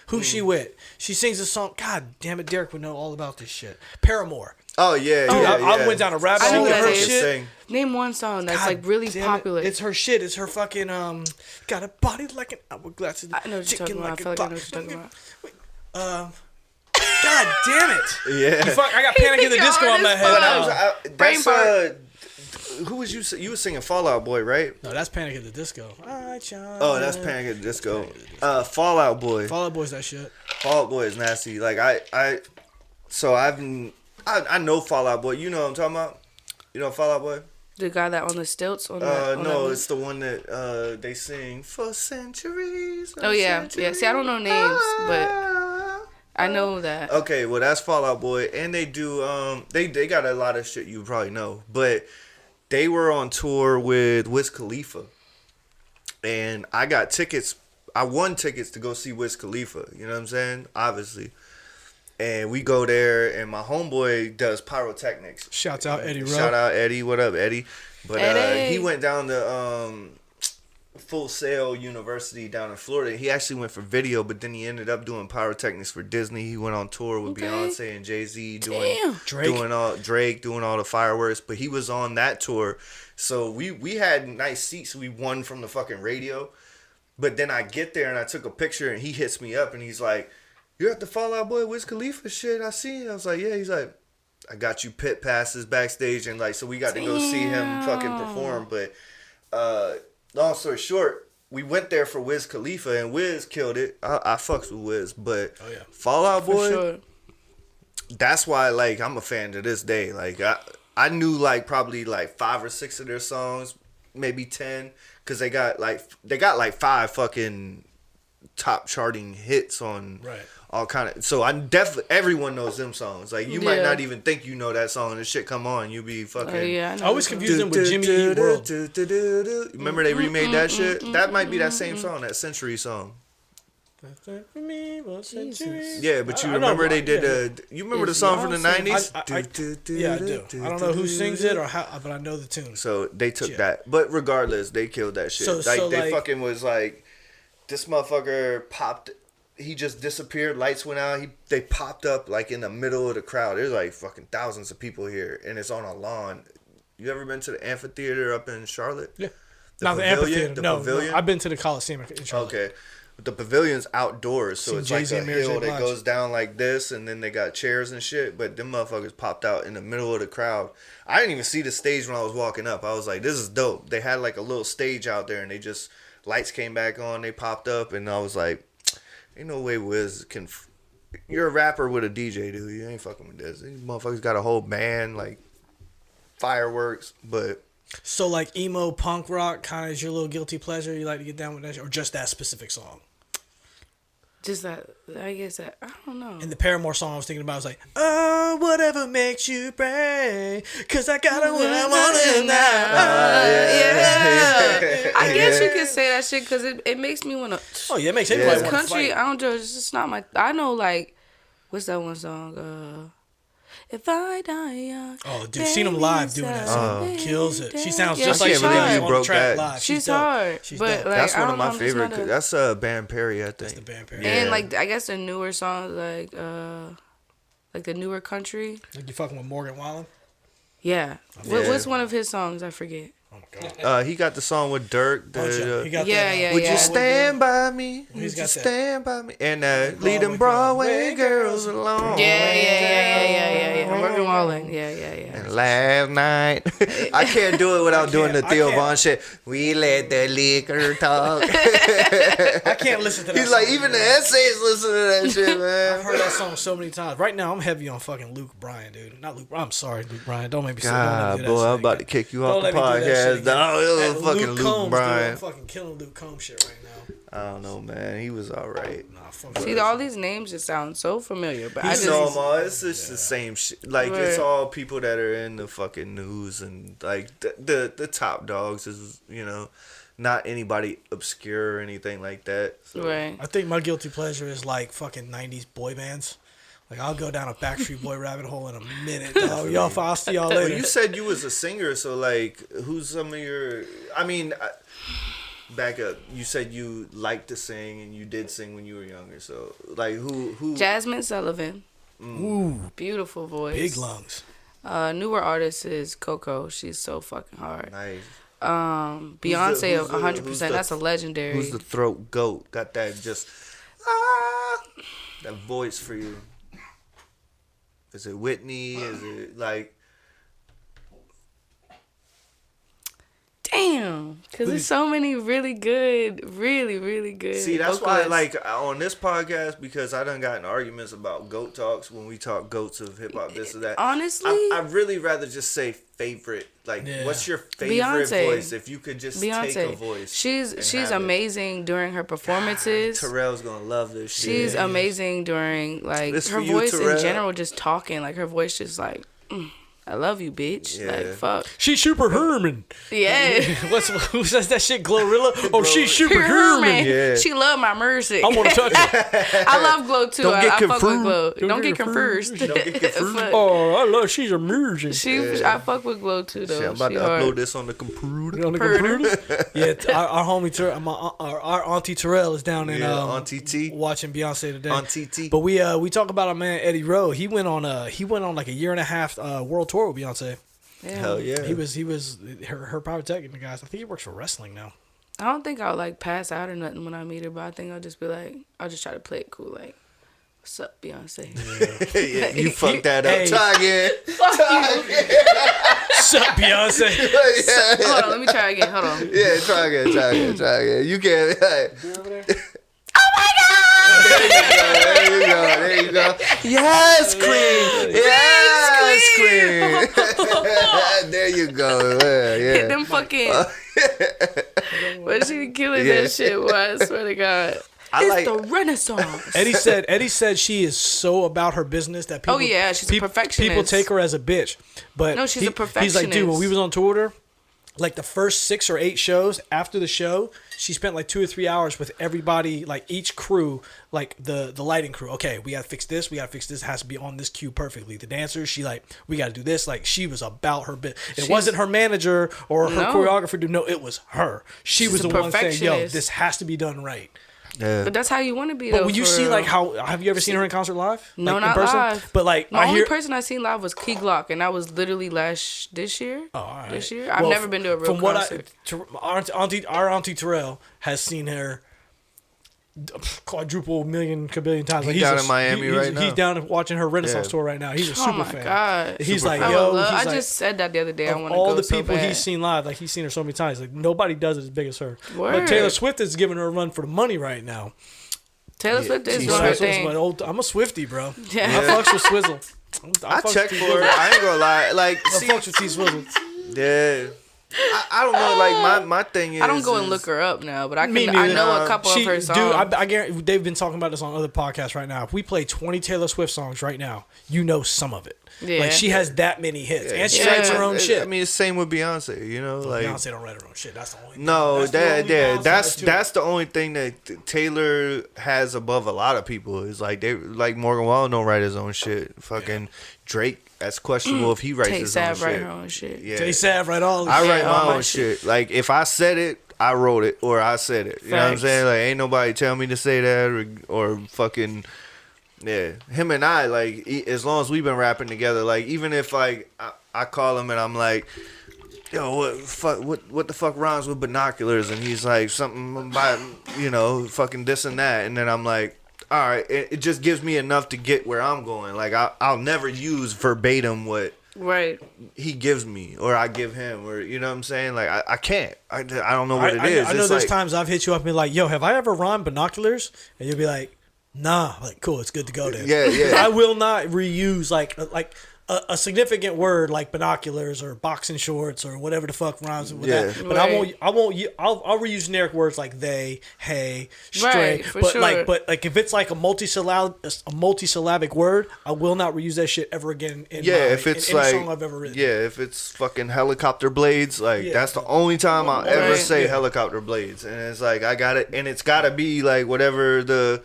Who's she with? She sings a song. God damn it, Derek would know all about this shit. Paramore. Oh yeah, Dude, yeah, I went down a rabbit I know hole who of that her is. shit. Name one song that's God like really damn it. popular. It's her shit. It's her fucking got a body like an hourglass. I know what you're talking about. I feel like I know what you're talking about. God damn it. Yeah. I got Panic at the You're Disco hard on my as head. fuck. That's Brain who was you? You were singing Fall Out Boy, right? No, that's Panic at the Disco. Oh, that's Panic at the Disco. Fall Out Boy. Fall Out Boy's that shit. Fall Out Boy is nasty. Like I know Fall Out Boy. You know what I'm talking about? You know Fall Out Boy? The guy that on the stilts on that. No, it's the one that they sing for centuries. Oh yeah, yeah. See, I don't know names, but I know that. Okay, well that's Fall Out Boy, and they do they got a lot of shit you probably know, but they were on tour with Wiz Khalifa, and I got tickets. I won tickets to go see Wiz Khalifa. You know what I'm saying? Obviously. And we go there, and my homeboy does pyrotechnics. Shouts out Eddie Rowe. Shout out Eddie. What up, Eddie? But Eddie. he went down to Full Sail University down in Florida. He actually went for video, but then he ended up doing pyrotechnics for Disney. He went on tour with Beyonce and Jay-Z doing all the fireworks. But he was on that tour, so we had nice seats. We won from the fucking radio. But then I get there and I took a picture and he hits me up and he's like, "You're at the Fall Out Boy Wiz Khalifa shit. I see it." I was like, "Yeah." He's like, "I got you pit passes backstage," and like so we got to go see him fucking perform. But long story short, we went there for Wiz Khalifa and Wiz killed it. I fucks with Wiz, but Fall Out Boy, sure. That's why like I'm a fan to this day. Like I knew like probably like 5 or 6 of their songs, maybe 10. Cause they got like 5 fucking top charting hits on all kind of. So I definitely everyone knows them songs. Like you might not even think you know that song, and the shit come on, you be fucking. I always confuse them with Jimmy Eat World. Remember they remade that shit? That might be that same song, that Century song. Yeah, but you remember they did you remember the song from the 90s? Yeah, I do. I don't know who sings it or how, but I know the tune. So they took that. But regardless, they killed that shit. They fucking was like, this motherfucker popped, he just disappeared, lights went out, they popped up like in the middle of the crowd. There's like fucking thousands of people here and it's on a lawn. You ever been to the amphitheater up in Charlotte? Yeah. Not the amphitheater. No, I've been to the Coliseum in Charlotte. Okay. The pavilion's outdoors, so it's like a hill that goes down like this, and then they got chairs and shit. But them motherfuckers popped out in the middle of the crowd. I didn't even see the stage when I was walking up. I was like, this is dope. They had like a little stage out there, and they just, lights came back on, they popped up, and I was like, ain't no way Wiz can... You're a rapper with a DJ, dude. You ain't fucking with this. These motherfuckers got a whole band, like, fireworks, but... So, like, emo, punk rock kind of is your little guilty pleasure? You like to get down with that? Or just that specific song? Just that, I guess that, I don't know. And the Paramore song I was thinking about was like, "Oh, whatever makes you pray, 'cause I got what I want now." Yeah. I guess you could say that shit because it makes me want to. Oh, yeah, it makes anybody want to country, fight. I don't judge. It's just not my. I know, like, what's that one song? If I die young. Oh, dude, seen them live doing that song. Kills it. She sounds just like she on the broke track that. live. She's hard. But like, that's one of my favorite. That's Band Perry, I think. That's the Band Perry. And like I guess the newer songs, like the newer country. Like you fucking with Morgan Wallen? Yeah. What's one of his songs? I forget. Oh my God. He got the song with Dirk. Would you stand by me? Would you stand by me? And lead them Broadway girls along. Yeah. Morgan Wallen. Yeah. And last night, I can't do it without doing the Theo Von shit. We let the liquor talk. I can't listen to that. He's like, even the essays listen to that shit, man. I've heard that song so many times. Right now, I'm heavy on fucking Luke Bryan, dude. Not Luke. I'm sorry, Luke Bryan. Don't make me say that. God, boy, I'm about to kick you off the podcast. No, fucking Luke Bryan. I'm fucking killing Luke Combs shit right now. I don't know, man. He was all right. See, all these names just sound so familiar, but I know them all. It's just the same shit. Like it's all people that are in the fucking news and like the top dogs is not anybody obscure or anything like that. So. Right. I think my guilty pleasure is like fucking 90s boy bands. Like, I'll go down a Backstreet Boy rabbit hole in a minute, dog. I'll see y'all later. Well, you said you was a singer, so, like, who's some of your... I mean, back up. You said you liked to sing, and you did sing when you were younger, so, like, who... Jasmine Sullivan. Ooh. Beautiful voice. Big lungs. Newer artist is Coco. She's so fucking hard. Nice. Beyonce, 100%. That's a legendary. Who's the throat goat? Got that just... that voice for you. Is it Whitney? Is it like... Damn. Because there's so many really good. See, that's vocalists. why, like, on this podcast, because I done gotten arguments about GOAT talks when we talk GOATs of hip-hop, this or that. Honestly? I'd really rather just say favorite. Like, what's your favorite voice? If you could just take a voice. She's amazing during her performances. God, Terrell's going to love this shit. She's amazing during, like, her voice in general, just talking. Like, her voice just, like... I love you, bitch. Yeah. Like, fuck. She's super Herman. Yeah. Who says that shit? Glorilla? Oh, she's super Herman. Yeah. She love my music. I want to touch her. I love Glow too. Don't get I fuck with confused. Glow. Don't get confused. Don't get confused. Fuck. Oh, I love. She's a music. I fuck with Glow too though. Shit, I'm about She to hard. upload this on the computer. On the computer? Yeah, our homie, our auntie Terrell is down in Auntie T. watching Beyonce today. Auntie T. But we talk about our man Eddie Rowe. He went on like a year and a half world tour with Beyonce. Damn. Hell yeah. He was her private tech guys. I think he works for wrestling now. I don't think I'll like pass out or nothing when I meet her, but I think I'll just be like, I'll just try to play it cool, like, what's up, Beyonce? Yeah, you fucked that up. Hey. Try again. Fuck you. What's up, Beyonce? Yeah. Hold on, let me try again. Hold on. Yeah, try again. You can. There you go. Yes, queen. Yes, queen. There you go. Yeah. Hit them fucking. But she killing that shit, boy. I swear to God. It's the Renaissance. Eddie said she is so about her business that people. Oh, yeah, she's a perfectionist. People take her as a bitch, but No, she's a He's like, dude, when perfectionist. we was on tour with her, like the first 6 or 8 shows after the show, she spent like 2 or 3 hours with everybody, like each crew, like the lighting crew. Okay, we gotta fix this. It has to be on this cue perfectly. The dancers, she like, we gotta do this. Like she was about her bit. It wasn't her manager or her choreographer. No, it was her. She's was a the one saying, "Yo, perfectionist. this has to be done right." Yeah. But that's how you want to be, But though. when you for see real. like how have you ever seen her in concert live? No, Like, not in person? live. But like The only person I seen live was Key Glock, and that was literally this year. Oh, all right. This year, I've never been to a real from concert. Our auntie Terrell has seen her quadruple million kabillion times. He's down in Miami right now. He's down watching her Renaissance Yeah. tour right now. He's a Oh super my fan. God. He's Super like, fan. yo, I he's like, just said that the other day. I of want to all go the so people bad. he's seen live, like he's seen her so many times. Like nobody does it as big as her. But Word. Taylor Swift is giving her a run for the money right now. Taylor Swift is she's doing her Swift thing. I'm a Swiftie, bro. Yeah. I fucks with Swizzle. I fucks checked with for T-Swizzle. it. I ain't gonna lie. Like, I see, fucks with T-Swizzle. yeah. I don't know. Like my thing is, I don't go and look her up now, but I Me can. I neither. know a couple of her songs. Dude, I guarantee they've been talking about this on other podcasts right now. If we play 20 Taylor Swift songs right now, you know some of it. Yeah. Like she has that many hits, and she Yeah. writes her own shit. I mean, it's same with Beyonce. You know, like Beyonce don't write her own shit. That's the only. no, That's the only downside to it. that's the only thing that Taylor has above a lot of people is like they like Morgan Wallen don't write his own shit. Fucking Drake. That's questionable if he writes Take his own Savv shit. write her own shit. Yeah. Jay Savv write all. I write all my my own shit. Like if I said it, I wrote it, or I said it. You know what I'm Facts. saying? Like ain't nobody tell me to say that, or fucking yeah. Him and I like as long as we've been rapping together, like even if like I call him and I'm like, yo, what the fuck rhymes with binoculars? And he's like something about fucking this and that, and then I'm like, all right, it just gives me enough to get where I'm going. Like I'll never use verbatim what Right. he gives me or I give him, or you know what I'm saying? Like I can't. I don't know what it is. I know It's there's like, times I've hit you up and been like, "Yo, have I ever rhymed binoculars?" And you'll be like, "Nah." Like, cool, it's good to go then. Yeah, yeah. I will not reuse like a significant word like binoculars or boxing shorts or whatever the fuck rhymes with Yeah. that. But Right. I'll reuse generic words like they, hey, stray. Right, for but sure. like if it's like a multisyllabic word, I will not reuse that shit ever again in if it's in any like song I've ever written. yeah, if it's fucking helicopter blades, like Yeah. that's the only time I'll ever Right. say Yeah. helicopter blades, and it's like I got it, and it's gotta be like whatever the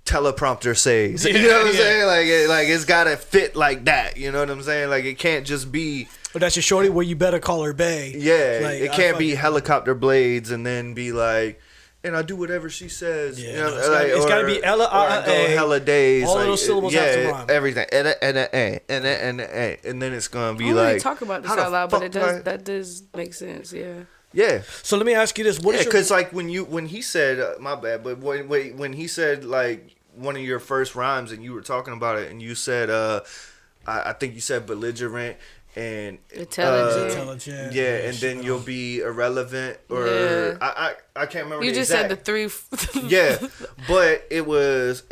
teleprompter says. You know what I'm Yeah. saying? Like it's gotta fit like that. You know what I'm saying? Like it can't just be But that's your shorty where you better call her Bay. yeah. Like, it I can't be fucking- helicopter blades and then be like. And I do whatever she says. Yeah, you know, no, it's gotta be Ella, or I go hella days. all of like, those syllables have to rhyme. Everything. And then it's gonna be I don't like. really talk about this how the out loud, but fuck it do I- does. That does make sense. Yeah. Yeah. So let me ask you this: What is Yeah, your because like when he said my bad, but when he said like one of your first rhymes and you were talking about it and you said I think you said belligerent and Intelligent. intelligent? yeah, and then you'll be irrelevant or Yeah. I can't remember. You the just exact. said the three. Yeah, but it was.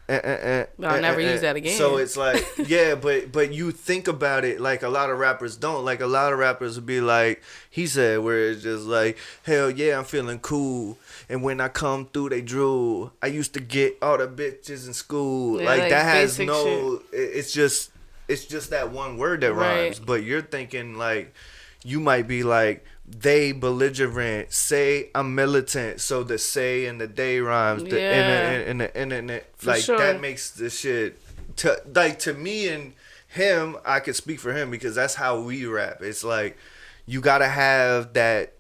I'll never use that again. So it's like, yeah, but you think about it like a lot of rappers don't. Like a lot of rappers would be like, he said, where it's just like, hell yeah, I'm feeling cool. And when I come through, they drool. I used to get all the bitches in school. Yeah, like like that has basic no. It's just it's just that one word that Right. rhymes. But you're thinking like, you might be like, they belligerent, say I'm militant, so the say and the day rhymes. The in the internet, like sure. that makes the shit. To me and him, I could speak for him because that's how we rap. It's like you gotta have that.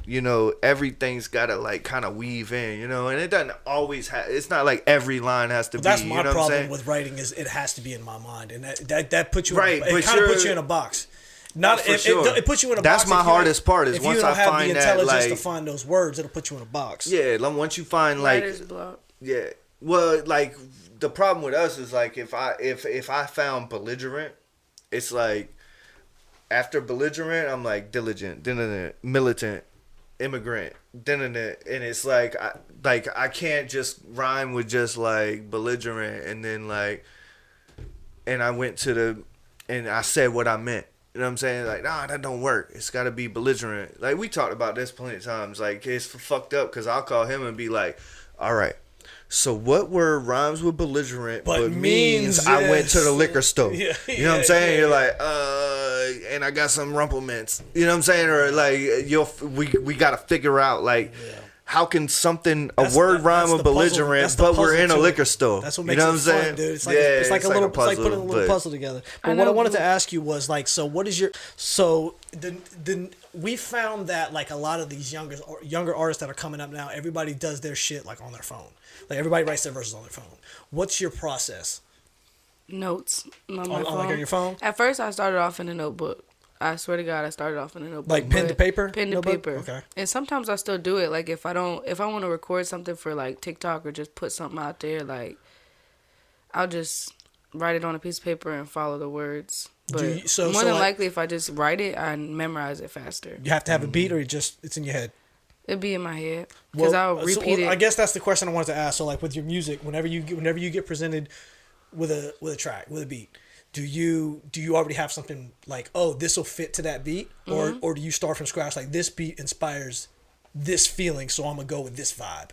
You know, everything's gotta like kind of weave in, you know, and it doesn't always have. It's not like every line has to be. That's my you know problem with writing is it has to be in my mind, and that puts you right. it kind of puts you in a box. Not for it, sure. It puts you in a That's box. my hardest part is if once you don't I have find the that intelligence like to find those words, it'll put you in a box. Yeah, like once you find like Writer's block. yeah, well, like the problem with us is like if I found belligerent, it's like after belligerent, I'm like diligent, militant, immigrant, and it's like I can't just rhyme with just like belligerent and then like, and I went to and I said what I meant. You know what I'm saying? Like, nah, that don't work. It's got to be belligerent. Like, we talked about this plenty of times. Like, it's fucked up because I'll call him and be like, all right, so what word rhymes with belligerent but means I went to the liquor store? You know what I'm saying? You're like, and I got some rumple mints. You know what I'm saying? Or like, we got to figure out, like, how can a word rhyme with belligerent, but we're in a liquor store? That's what makes it fun, dude. It's like it's like putting a little puzzle together. But what I wanted to ask you was like, so what is your we found that like a lot of these younger artists that are coming up now, everybody does their shit like on their phone. Like everybody writes their verses on their phone. What's your process? Notes on my phone. Like on your phone? At first, I started off in a notebook. I swear to God, I started off in a notebook. Like pen to paper? Pen to notebook? paper. Okay. And sometimes I still do it. Like if I want to record something for like TikTok or just put something out there, like I'll just write it on a piece of paper and follow the words. But more than likely, if I just write it, I memorize it faster. You have to have a beat, or it's in your head. It'd be in my head because I'll repeat it. I guess that's the question I wanted to ask. So like with your music, whenever you get presented with a track, with a beat, do you already have something like, oh, this will fit to that beat, or do you start from scratch, like this beat inspires this feeling, so I'm gonna go with this vibe?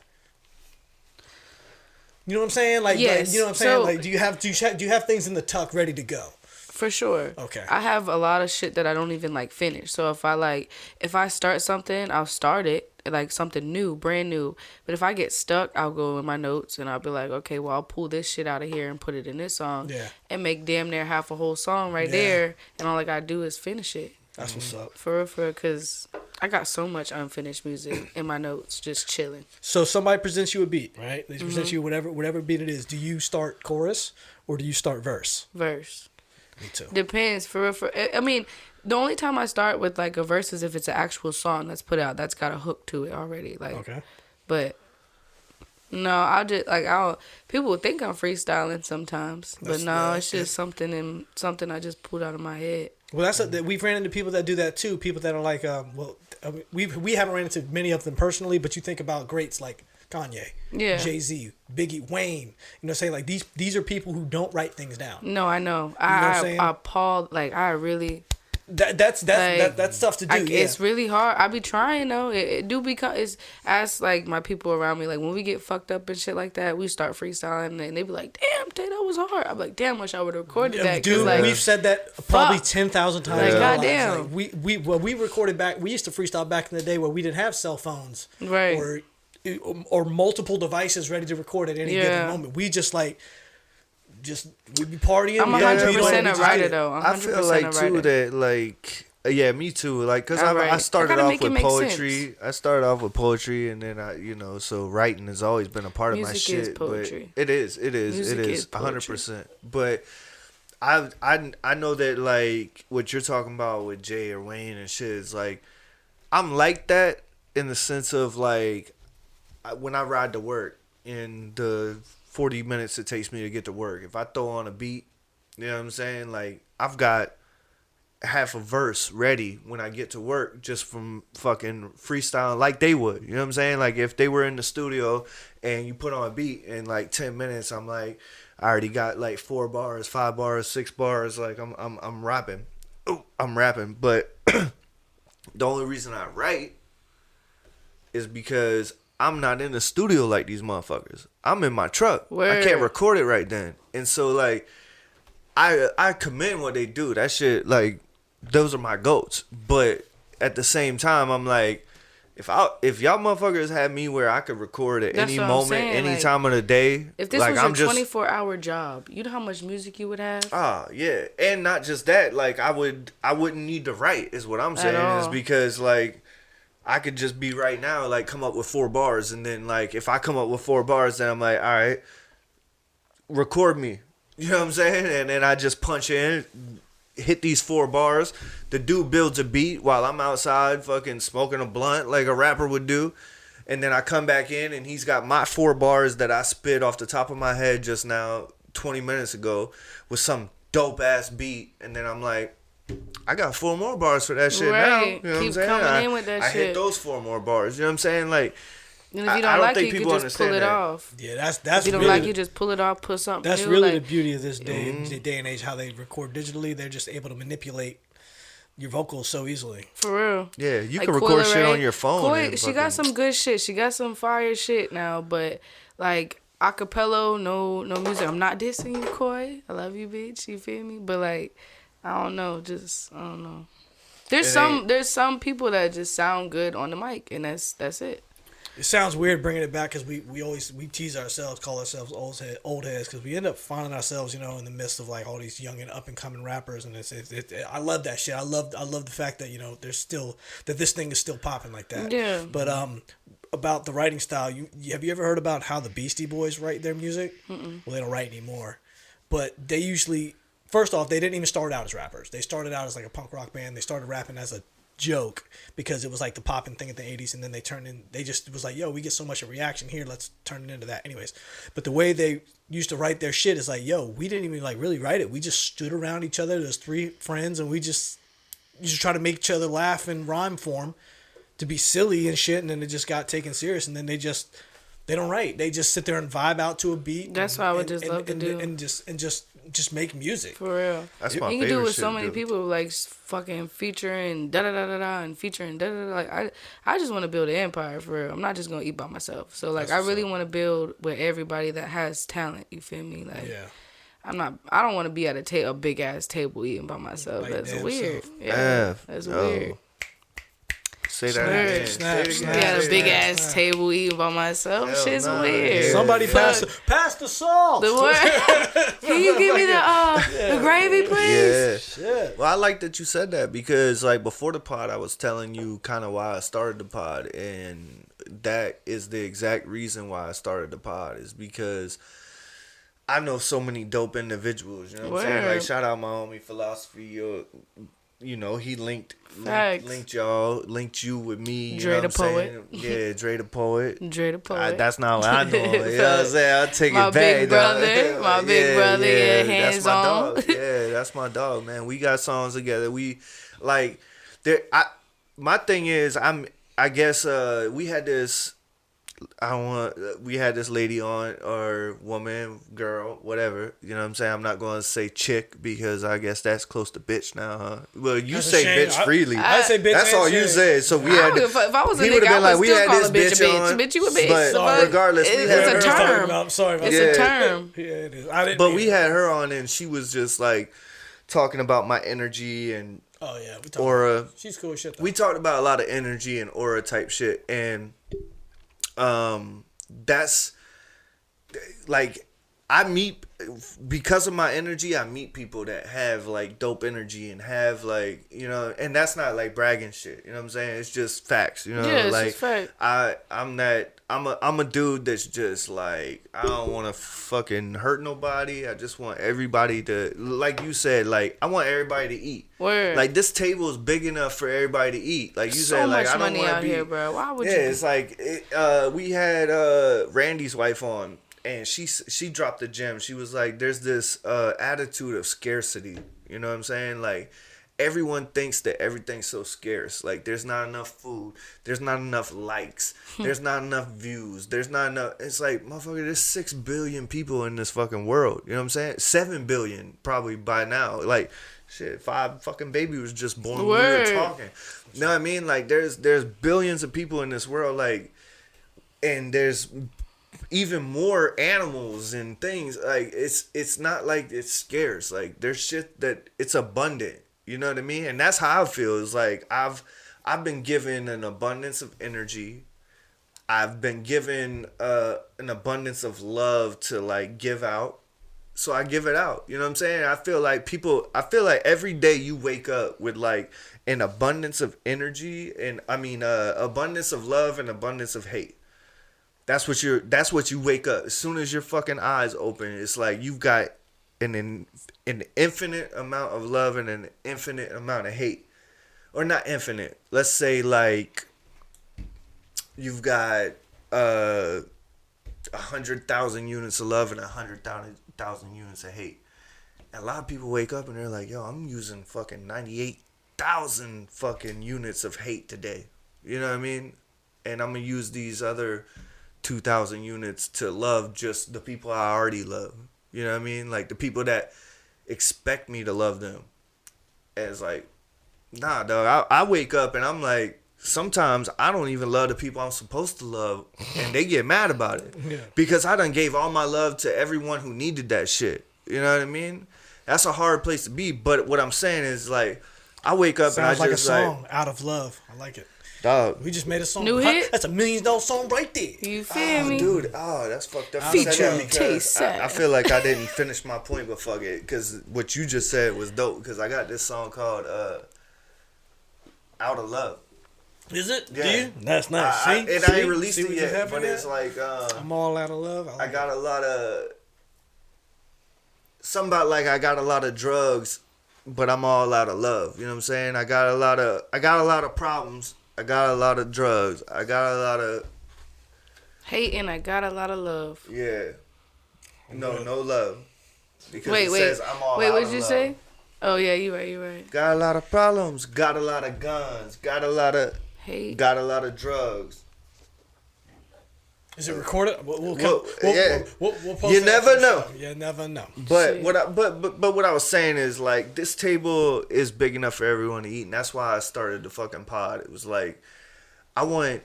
You know what I'm saying? Like, yes. Like, you know what I'm saying? Like, do you have things in the tuck ready to go? For sure. Okay. I have a lot of shit that I don't even like finish. So if I start something, I'll start it like something new, brand new. But if I get stuck, I'll go in my notes and I'll be like, okay, well, I'll pull this shit out of here and put it in this song. Yeah. And make damn near half a whole song right there. And all I gotta do is finish it. That's what's up. For real, because I got so much unfinished music in my notes, just chilling. So somebody presents you a beat, right? They present you whatever beat it is. Do you start chorus or do you start verse? Verse. Me too. Depends. For I mean, the only time I start with like a verse is if it's an actual song that's put out that's got a hook to it already. Like, okay. But no, people would think I'm freestyling sometimes, but no, it's just something I just pulled out of my head. Well, we've ran into people that do that too. People that are like, we haven't ran into many of them personally, but you think about greats like Kanye, Jay-Z, Biggie, Wayne. You know, saying like these are people who don't write things down. No, I know. You know what I'm saying? I appalled. Like I really. That's tough to do. It's really hard. I be trying though. It do become. It's ask like my people around me. Like when we get fucked up and shit like that, we start freestyling and they be like, "Damn, Tay, that was hard." I'm like, "Damn, wish I would have recorded that." Dude, like, we've said that probably 10,000 times. Like, goddamn. Like, we recorded back. We used to freestyle back in the day where we didn't have cell phones, right? Or multiple devices ready to record at any given moment. We be partying. I'm 100% a writer though. I feel like too that like me too. Like because I started off with poetry. I started off with poetry, and then so writing has always been a part of my shit. Is poetry. But it is 100%. But I know that like what you're talking about with Jay or Wayne and shit is like I'm like that in the sense of like when I ride to work in the 40 minutes it takes me to get to work, if I throw on a beat, you know what I'm saying? Like I've got half a verse ready when I get to work just from fucking freestyling like they would. You know what I'm saying? Like if they were in the studio and you put on a beat in like 10 minutes, I'm like I already got like 4 bars, 5 bars, 6 bars. Like I'm rapping. Oh, I'm rapping. But the only reason I write is because I'm not in the studio like these motherfuckers. I'm in my truck. Word. I can't record it right then. And so like I commend what they do. That shit, like, those are my goats. But at the same time, I'm like, if y'all motherfuckers had me where I could record at any moment, any like, time of the day, if this like, was your 24-hour job, you know how much music you would have? Yeah, and not just that, like I wouldn't need to write. Is what I'm saying is because like I could just be right now like come up with 4 bars, and then like if I come up with 4 bars, then I'm like, all right, record me. You know what I'm saying? And then I just punch in, hit these 4 bars. The dude builds a beat while I'm outside fucking smoking a blunt like a rapper would do. And then I come back in and he's got my 4 bars that I spit off the top of my head just now 20 minutes ago with some dope ass beat. And then I'm like, I got 4 more bars for that shit now. You know what I'm saying? Coming in with that shit. I hit those 4 more bars. You know what I'm saying? Like, and if you don't like it, you can just pull it off. Yeah, that's. If you don't like, you just pull it off, put something. That's really the beauty of this day and age. How they record digitally, they're just able to manipulate your vocals so easily. For real. Yeah, you can record shit on your phone. She got some good shit. She got some fire shit now, but like acapella, no music. I'm not dissing you, Koi. I love you, bitch. You feel me? But like, I don't know. I don't know. There's some people that just sound good on the mic, and that's it. It sounds weird bringing it back because we tease ourselves, call ourselves old heads because we end up finding ourselves, you know, in the midst of like all these young and up and coming rappers, and I love that shit. I love the fact that, you know, there's still that this thing is still popping like that. Yeah. But about the writing style, have you ever heard about how the Beastie Boys write their music? Mm-mm. Well, they don't write anymore, but they usually, first off, they didn't even start out as rappers. They started out as like a punk rock band. They started rapping as a joke because it was like the popping thing at the 80s, and then they just was like, yo, we get so much a reaction here, let's turn it into that anyways. But the way they used to write their shit is like, yo, we didn't even like really write it, we just stood around each other, there's 3 friends, and we just used to try to make each other laugh in rhyme form to be silly and shit, and then it just got taken serious, and then they don't write, they just sit there and vibe out to a beat. That's what I would just love to do, and just make music for real. That's my favorite. You can do it with so shit, many people, like fucking featuring da da da da da and featuring da da da. Like I just want to build an empire for real. I'm not just gonna eat by myself. So like I really want to build with everybody that has talent. You feel me? Like yeah. I don't want to be at a big ass table eating by myself. Like that's weird. Yeah, that's weird. Say that. Snap. At a big ass table eating by myself. Shit's weird. Yeah. Somebody pass the salt. The what? Can you give me the gravy, please? Yeah. Shit. Well, I like that you said that because like before the pod, I was telling you kind of why I started the pod, and that is the exact reason why I started the pod is because I know so many dope individuals. You know what I'm saying? Like shout out my homie Philosophy. You know, he linked y'all, linked you with me. You Dre know the what poet. I'm saying? Yeah, Dre the poet. Dre the poet. That's not what I know. You know what I'm saying? I'll take my it back. Big brother, my big brother, yeah, hands that's my on. dog. Yeah, that's my dog, man. We got songs together. We like my thing is I guess we had this. We had this lady on, or woman, girl, whatever. You know what I'm saying? I'm not going to say chick because I guess that's close to bitch now, huh? Well, you that's say bitch freely. I say bitch. That's all you said. So we had. If I was a nigga, I would still call a bitch a bitch. Bitch, you a bitch. But regardless, it's a term. I'm sorry about it's a term. Yeah, it is. But we had her on, and she was just like talking about my energy and aura. She's cool as shit, though. We talked about a lot of energy and aura type shit, and that's like I meet because of my energy. I meet people that have like dope energy and have like, you know, and that's not like bragging shit. You know what I'm saying? It's just facts. You know, it's like just fact. I'm a dude that's just like I don't want to fucking hurt nobody. I just want everybody to, like you said, like I want everybody to eat. Word. Like this table is big enough for everybody to eat. Like you said, like I don't want to be here, bro. Why would you? Yeah, it's like we had Randy's wife on, and she dropped the gem. She was like, "There's this attitude of scarcity." You know what I'm saying? Like everyone thinks that everything's so scarce. Like there's not enough food, there's not enough likes, there's not enough views, there's not enough. It's like, motherfucker, there's 6 billion people in this fucking world. You know what I'm saying? 7 billion probably by now. Like shit, 5 fucking baby was just born when we were talking. You know what I mean? Like there's billions of people in this world, like, and there's even more animals and things. Like it's not like it's scarce. Like there's shit that it's abundant. You know what I mean? And that's how I feel. It's like I've been given an abundance of energy. I've been given an abundance of love to like give out. So I give it out. You know what I'm saying? I feel like every day you wake up with like an abundance of energy and abundance of love and abundance of hate. That's what you wake up. As soon as your fucking eyes open, it's like you've got an infinite amount of love and an infinite amount of hate. Or not infinite. Let's say like you've got 100,000 units of love and 100,000 units of hate. And a lot of people wake up and they're like, yo, I'm using fucking 98,000 fucking units of hate today. You know what I mean? And I'm going to use these other 2,000 units to love just the people I already love. You know what I mean? Like the people that expect me to love them. And it's like, nah, dog. I wake up and I'm like, sometimes I don't even love the people I'm supposed to love, and they get mad about it. Yeah. Because I done gave all my love to everyone who needed that shit. You know what I mean? That's a hard place to be. But what I'm saying is like, I wake up and I like just a song, Out of Love. I like it. Dog, we just made a song. New hit? That's $1 million song right there. You feel me? Dude, that's fucked up. Featuring Tay-Savv. I feel like I didn't finish my point, but fuck it. Because what you just said was dope. Because I got this song called Out of Love. Is it? Yeah. Do you? That's nice. I ain't released it yet, but it's like I'm all out of love. I got a lot of something about like I got a lot of drugs, but I'm all out of love. You know what I'm saying? I got a lot of problems. I got a lot of drugs. I got a lot of hate, and I got a lot of love. Yeah. No love. Because wait. Says I'm all wait, out what of did you love. say? Oh yeah, you right. Got a lot of problems. Got a lot of guns. Got a lot of hate. Got a lot of drugs. Is it recorded? We'll post you never know. You never know. But what I was saying is like this table is big enough for everyone to eat, and that's why I started the fucking pod. It was like I want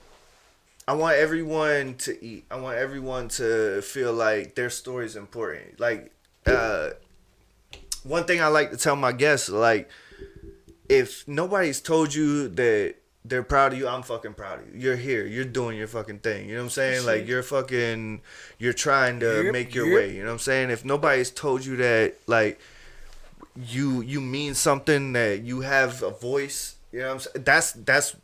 everyone to eat. I want everyone to feel like their story is important. Like one thing I like to tell my guests, like if nobody's told you that they're proud of you, I'm fucking proud of you. You're here. You're doing your fucking thing. You know what I'm saying? Like you're trying to make your way. You know what I'm saying? If nobody's told you that, like you mean something, that you have a voice. You know what I'm saying? That's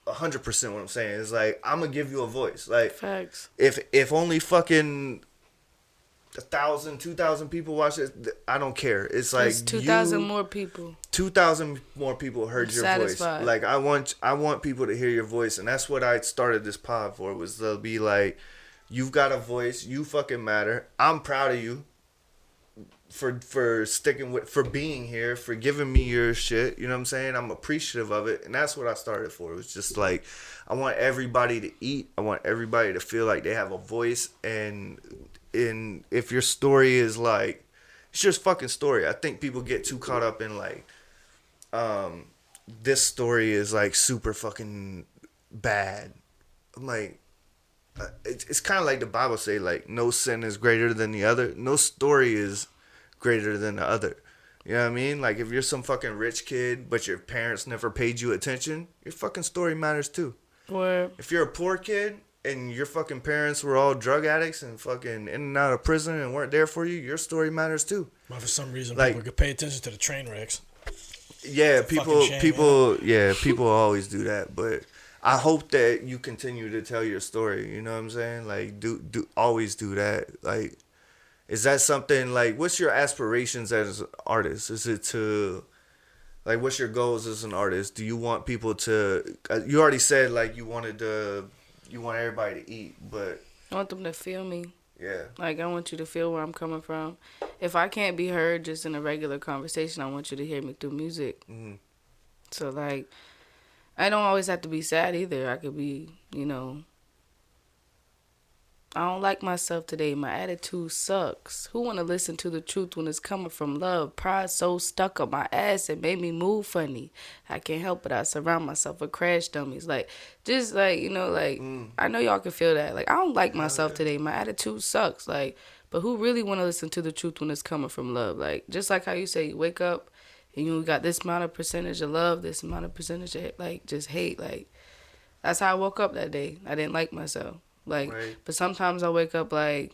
100% what I'm saying. It's like I'm gonna give you a voice. Like facts. If only fucking 1,000, 2,000 people watch it, I don't care. It's like 2,000 more people. 2,000 more people heard your satisfied. voice. Like I want people to hear your voice, and that's what I started this pod for. Was to be like, you've got a voice, you fucking matter. I'm proud of you for sticking with, for being here, for giving me your shit. You know what I'm saying? I'm appreciative of it, and that's what I started for. It was just like I want everybody to eat. I want everybody to feel like they have a voice, and if your story is like, it's just fucking story. I think people get too caught up in like, this story is like super fucking bad. I'm like, it's kind of like the Bible say, like no sin is greater than the other. No story is greater than the other. You know what I mean? Like if you're some fucking rich kid, but your parents never paid you attention, your fucking story matters too. Or if you're a poor kid and your fucking parents were all drug addicts and fucking in and out of prison and weren't there for you, your story matters too. But for some reason, like, people could pay attention to the train wrecks. Yeah, people always do that. But I hope that you continue to tell your story. You know what I'm saying? Like, do always do that. Like, is that something like? What's your aspirations as an artist? Is it to like, what's your goals as an artist? Do you want people to? You already said like you want everybody to eat, but I want them to feel me. Yeah. Like I want you to feel where I'm coming from. If I can't be heard just in a regular conversation, I want you to hear me through music. Mm-hmm. So like, I don't always have to be sad either. I could be, I don't like myself today. My attitude sucks. Who wanna listen to the truth when it's coming from love? Pride so stuck up my ass it made me move funny. I can't help it. I surround myself with crash dummies. Like, just like, I know y'all can feel that. Like, I don't like myself today. My attitude sucks. Like, but who really wanna listen to the truth when it's coming from love? Like, just like how you say you wake up and you got this amount of percentage of love, this amount of percentage of like just hate. Like, that's how I woke up that day. I didn't like myself. Like, right. But sometimes I wake up like,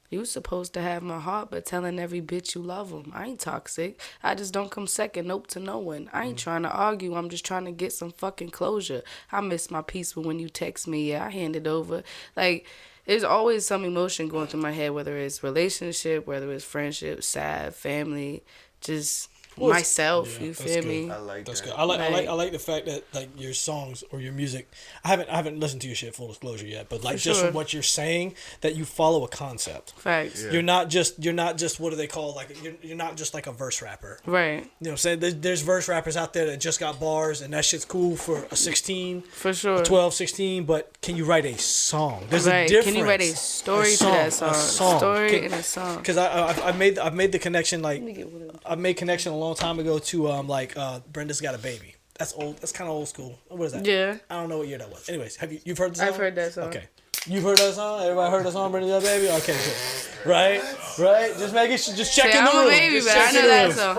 you supposed to have my heart, but telling every bitch you love them. I ain't toxic. I just don't come second, nope, to no one. I ain't trying to argue. I'm just trying to get some fucking closure. I miss my peace, but when you text me, yeah, I hand it over. Like, there's always some emotion going through my head, whether it's relationship, whether it's friendship, sad, family, just myself. You feel me? I like that's that. Good. I like the fact that like your songs or your music. I haven't listened to your shit, full disclosure, yet, but like just from what you're saying, that you follow a concept. Facts. Yeah. You're not just what do they call, like you're not just like a verse rapper. Right. You know what I'm saying? There's verse rappers out there that just got bars and that shit's cool for a 16. For sure. A 12, 16, but can you write a song? There's a difference. Can you write a story to that song? A story in a song. Because I've made the connection, like I made connection a long time ago to Brenda's Got a Baby. That's old. That's kind of old school. What is that? Yeah. I don't know what year that was. Anyways, you've heard the song? I've heard that song. Okay. You've heard that song? Everybody heard that song, Brenda's Got a Baby? Okay, good. Right? Just making sure, just checking the room. I'm a baby, but I know that song.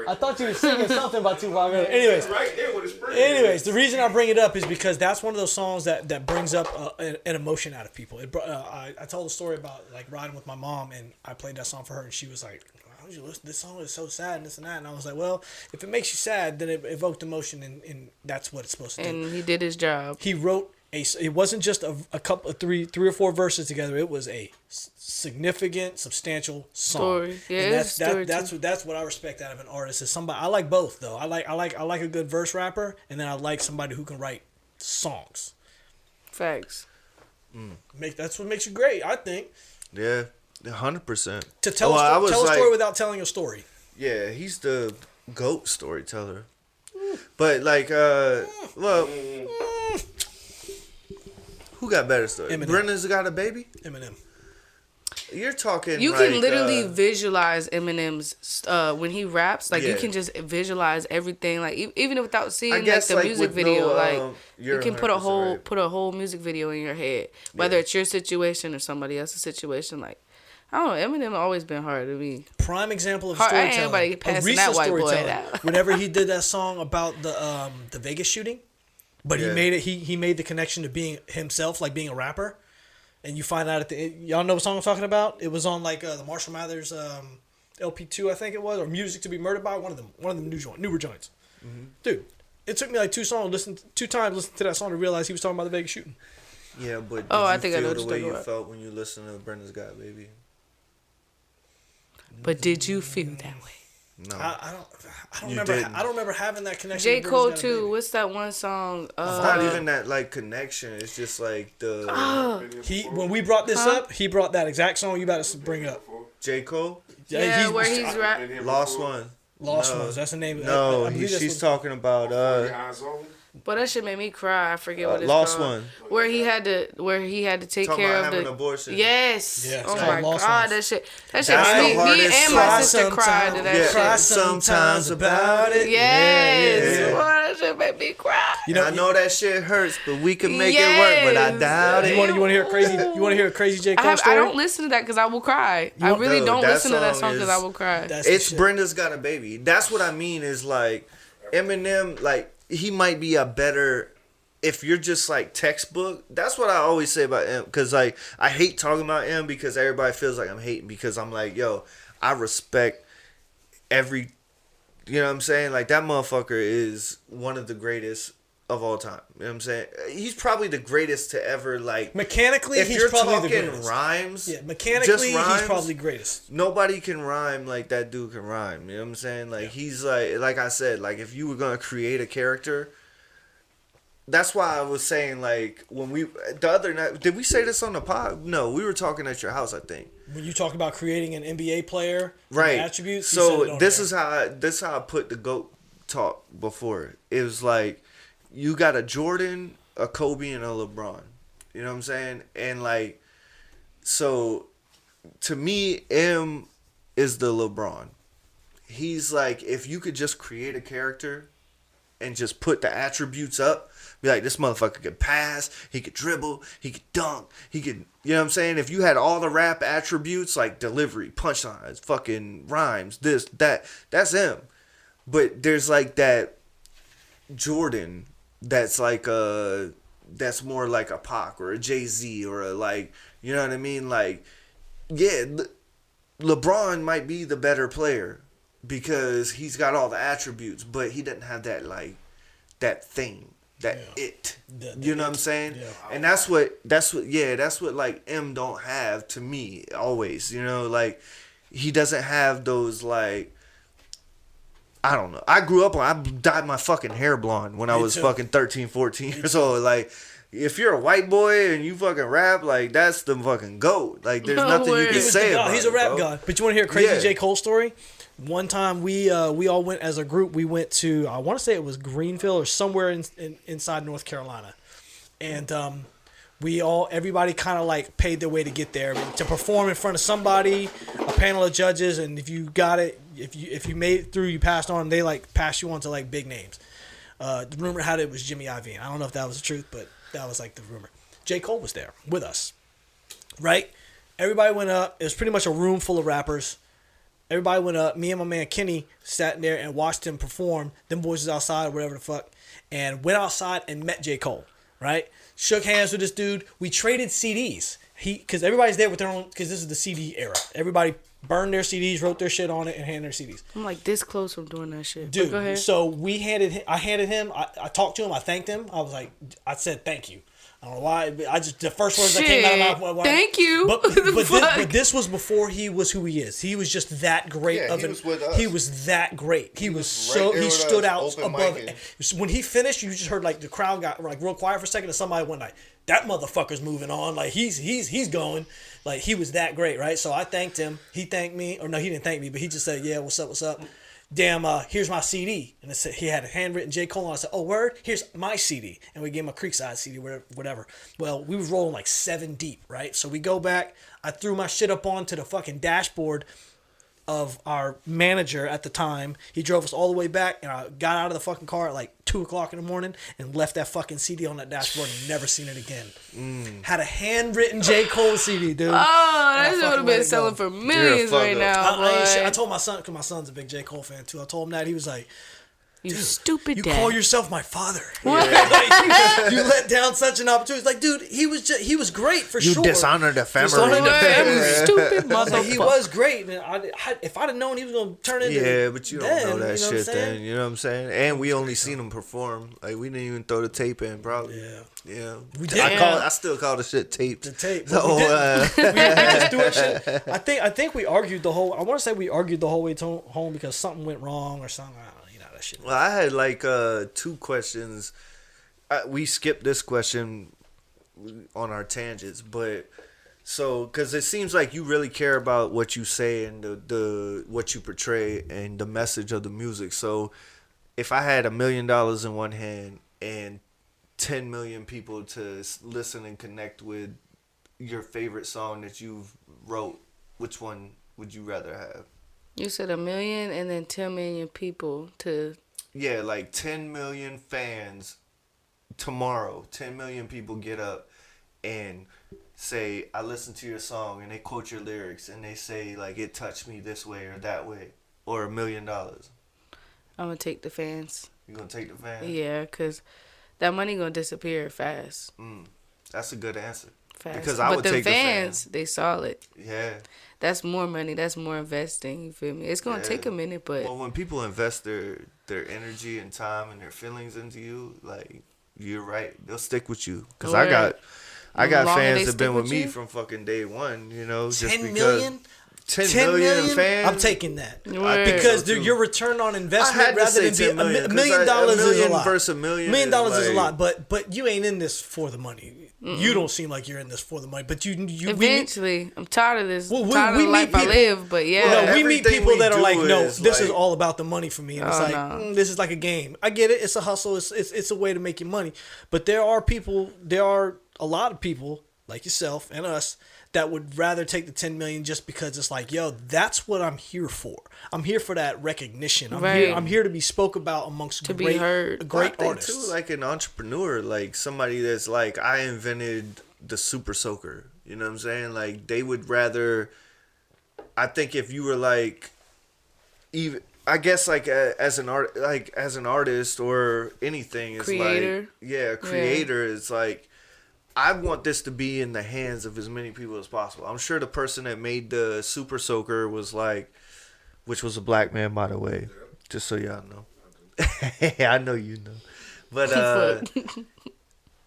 I thought you were singing something about Tupac. Anyways, the reason I bring it up is because that's one of those songs that brings up an emotion out of people. I told a story about like riding with my mom, and I played that song for her, and she was like, "How would you listen? This song is so sad and this and that." And I was like, "Well, if it makes you sad, then it evoked emotion, and that's what it's supposed to do." And he did his job. He wrote it wasn't just a couple of three or four verses together. It was a significant, substantial song. Story. Yeah, and that's what I respect out of an artist. Is somebody I like both though. I like a good verse rapper, and then I like somebody who can write songs. Facts. That's what makes you great, I think. Yeah, 100%. To tell a story without telling a story. Yeah, he's the GOAT storyteller. But like, who got better story? Eminem. Brenda's Got a Baby? Eminem. You're talking. You can literally visualize Eminem's when he raps. Like you can just visualize everything. Like even without seeing like the music video, you can put a whole music video in your head. Whether it's your situation or somebody else's situation. Like I don't know. Eminem always been hard to me. Prime example of storytelling. Anybody passing that white boy out. Whenever he did that song about the Vegas shooting. But he made it. He made the connection to being himself, like being a rapper, and you find out at the end, y'all know what song I'm talking about. It was on like the Marshall Mathers LP2, I think it was, or Music to Be Murdered By, one of them newer joints. Mm-hmm. Dude, it took me like two times listen to that song to realize he was talking about the Vegas shooting. Yeah, but I think I know the way you felt when you listened to Brenda's Got a Baby. But did you feel that way? No, I don't remember. I don't remember having that connection. J. Cole too. What's that one song? It's not even that like connection. It's just like when we brought this up, he brought that exact song you about to bring up. J. Cole. Yeah, where he's rapping. Lost One. Lost Ones. That's the name. No, she's talking about. But that shit made me cry. I forget what it's Lost called. One. Where he had to take care of the abortion. Yes. Oh my God, that shit me and my sister cried to that shit. Cry sometimes about it. Yes. Boy, that shit made me cry. I know that shit hurts, but we can make it work. But I doubt it. You want to hear a crazy? You want to hear a crazy J. Cole story? I don't listen to that because I will cry. I really don't listen to that song because I will cry. It's Brenda's Got a Baby. That's what I mean. Is like Eminem, like. He might be a better, if you're just like textbook. That's what I always say about him. Because like, I hate talking about him because everybody feels like I'm hating. Because I'm like, yo, I respect every, you know what I'm saying? Like that motherfucker is one of the greatest of all time. You know what I'm saying? He's probably the greatest to ever like. Mechanically, if he's you're probably talking the greatest. Rhymes. Yeah, mechanically, he's probably greatest. Nobody can rhyme like that dude can rhyme. You know what I'm saying? Like he's like I said, like if you were gonna create a character. That's why I was saying like when the other night, did we say this on the pod? No, we were talking at your house, I think. When you talk about creating an NBA player, right? Attributes. So this is how I put the GOAT talk before. It was like. You got a Jordan, a Kobe, and a LeBron. You know what I'm saying? And, like, So to me, M is the LeBron. He's like, if you could just create a character and just put the attributes up, be like, this motherfucker could pass, he could dribble, he could dunk, he could, you know what I'm saying? If you had all the rap attributes like delivery, punchlines, fucking rhymes, this, that, that's him. But there's like that Jordan that's like that's more like a Pac or a Jay-Z or a like, you know what I mean? Like, yeah, LeBron might be the better player because he's got all the attributes, but he doesn't have that like that thing, that it. You know what I'm saying? Yeah. And that's what like M don't have to me always. You know, like he doesn't have those like. I don't know. I grew up I dyed my fucking hair blonde when I was fucking 13, 14 years old. Like, if you're a white boy and you fucking rap, like, that's the fucking GOAT. Like, there's nothing you can say about it. He's a rap god. But you want to hear a crazy J. Cole story? One time we all went as a group. We went to, I want to say it was Greenville or somewhere inside North Carolina. And everybody kind of like paid their way to get there to perform in front of somebody, a panel of judges, and if you got it, if you made it through, you passed on, they like passed you on to like big names. The rumor had it was Jimmy Iovine. I don't know if that was the truth, but that was like the rumor. J. Cole was there with us, right? Everybody went up. It was pretty much a room full of rappers. Everybody went up. Me and my man Kenny sat there and watched him perform. Them boys was outside, whatever the fuck, and went outside and met J. Cole, right? Shook hands with this dude. We traded CDs. Because everybody's there with their own, because this is the CD era. Everybody burned their CDs, wrote their shit on it, and handed their CDs. I'm like this close from doing that shit. Dude, go ahead. So I handed him, I talked to him, I thanked him. I said thank you. I don't know why. The first words that came out of my mouth. Thank you. But this was before he was who he is. He was just that great. Yeah, he was that great. He stood out above. When he finished, you just heard like the crowd got like real quiet for a second, and somebody went like, "That motherfucker's moving on. Like he's going." Like he was that great, right? So I thanked him. He thanked me, or no, he didn't thank me, but he just said, "Yeah, what's up, what's up." Damn, here's my CD. And it said, he had a handwritten J. Cole on. I said, oh, word? Here's my CD. And we gave him a Creekside CD, whatever. Well, we was rolling like 7 deep, right? So we go back. I threw my shit up onto the fucking dashboard of our manager at the time. He drove us all the way back, and I got out of the fucking car at like 2 o'clock in the morning and left that fucking CD on that dashboard and never seen it again. Had a handwritten J. Cole CD, dude. Oh, that shit would have been selling for millions right now. I told my son, because my son's a big J. Cole fan too. I told him that. He was like, you stupid you dad. Call yourself my father. Like, you let down such an opportunity. It's like, dude, he was great for sure. You dishonored the family. Stupid motherfucker. He was great. And if I'd have known he was going to turn into but you don't know that shit then. You know what I'm saying? And we only seen him perform. Like, we didn't even throw the tape in, probably. Yeah. We did. I still call the shit taped. The tape. So, we just do it shit. I think we argued the whole. I want to say we argued the whole way home because something went wrong or something. I don't know. That shit. Well, I had like 2 questions. We skipped this question on our tangents, but so because it seems like you really care about what you say and the what you portray and the message of the music. So if I had $1 million in one hand and 10 million people to listen and connect with your favorite song that you've wrote, which one would you rather have? You said 1 million and then 10 million people to... Yeah, like 10 million fans tomorrow. 10 million people get up and say, I listened to your song, and they quote your lyrics, and they say, like, it touched me this way or that way, or $1 million. I'm going to take the fans. You going to take the fans? Yeah, because that money going to disappear fast. That's a good answer. Fast. Because I would take the fans. They solid. Yeah. That's more money. That's more investing. You feel me? It's going to take a minute, but... Well, when people invest their energy and time and their feelings into you, like, you're right. They'll stick with you. Because I got fans that have been with me from fucking day one, you know. 10 million? 10 million fans. I'm taking that. Because your return on investment rather than be $1 million is a lot. Versus $1 million. $1 million is a lot, but you ain't in this for the money. You don't seem like you're in this for the money, but you eventually. I'm tired of this. Tired of the life I live, but yeah. Well, we meet people that are like, no, this is all about the money for me, and it's like this is like a game. I get it. It's a hustle. It's a way to make you money, but there are a lot of people like yourself and us, that would rather take the 10 million just because it's like, yo, that's what I'm here for. I'm here for that recognition. I'm here to be spoke about amongst to be heard. Great I think artists. too, like an entrepreneur, like somebody that's like, I invented the super soaker. You know what I'm saying? Like they would rather. I think if you were like, even I guess like as an artist or anything, is creator. Like creator is like, I want this to be in the hands of as many people as possible. I'm sure the person that made the super soaker was like, which was a black man, by the way, just so y'all know. I know you know, but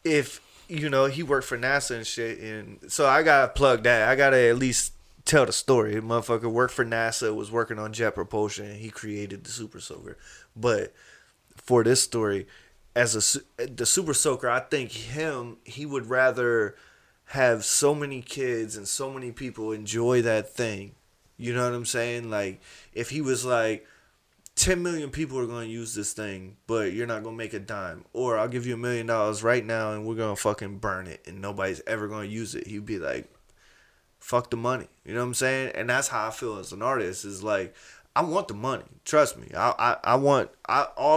if you know, he worked for NASA and shit, and so I gotta plug that. I gotta at least tell the story. The motherfucker worked for NASA, was working on jet propulsion, and he created the super soaker. But for this story, as the super soaker, I think he would rather have so many kids and so many people enjoy that thing. You know what I'm saying? Like if he was like, 10 million people are going to use this thing, but you're not going to make a dime. Or I'll give you $1 million right now and we're going to fucking burn it and nobody's ever going to use it. He'd be like, fuck the money. You know what I'm saying? And that's how I feel as an artist, is like, I want the money. Trust me. All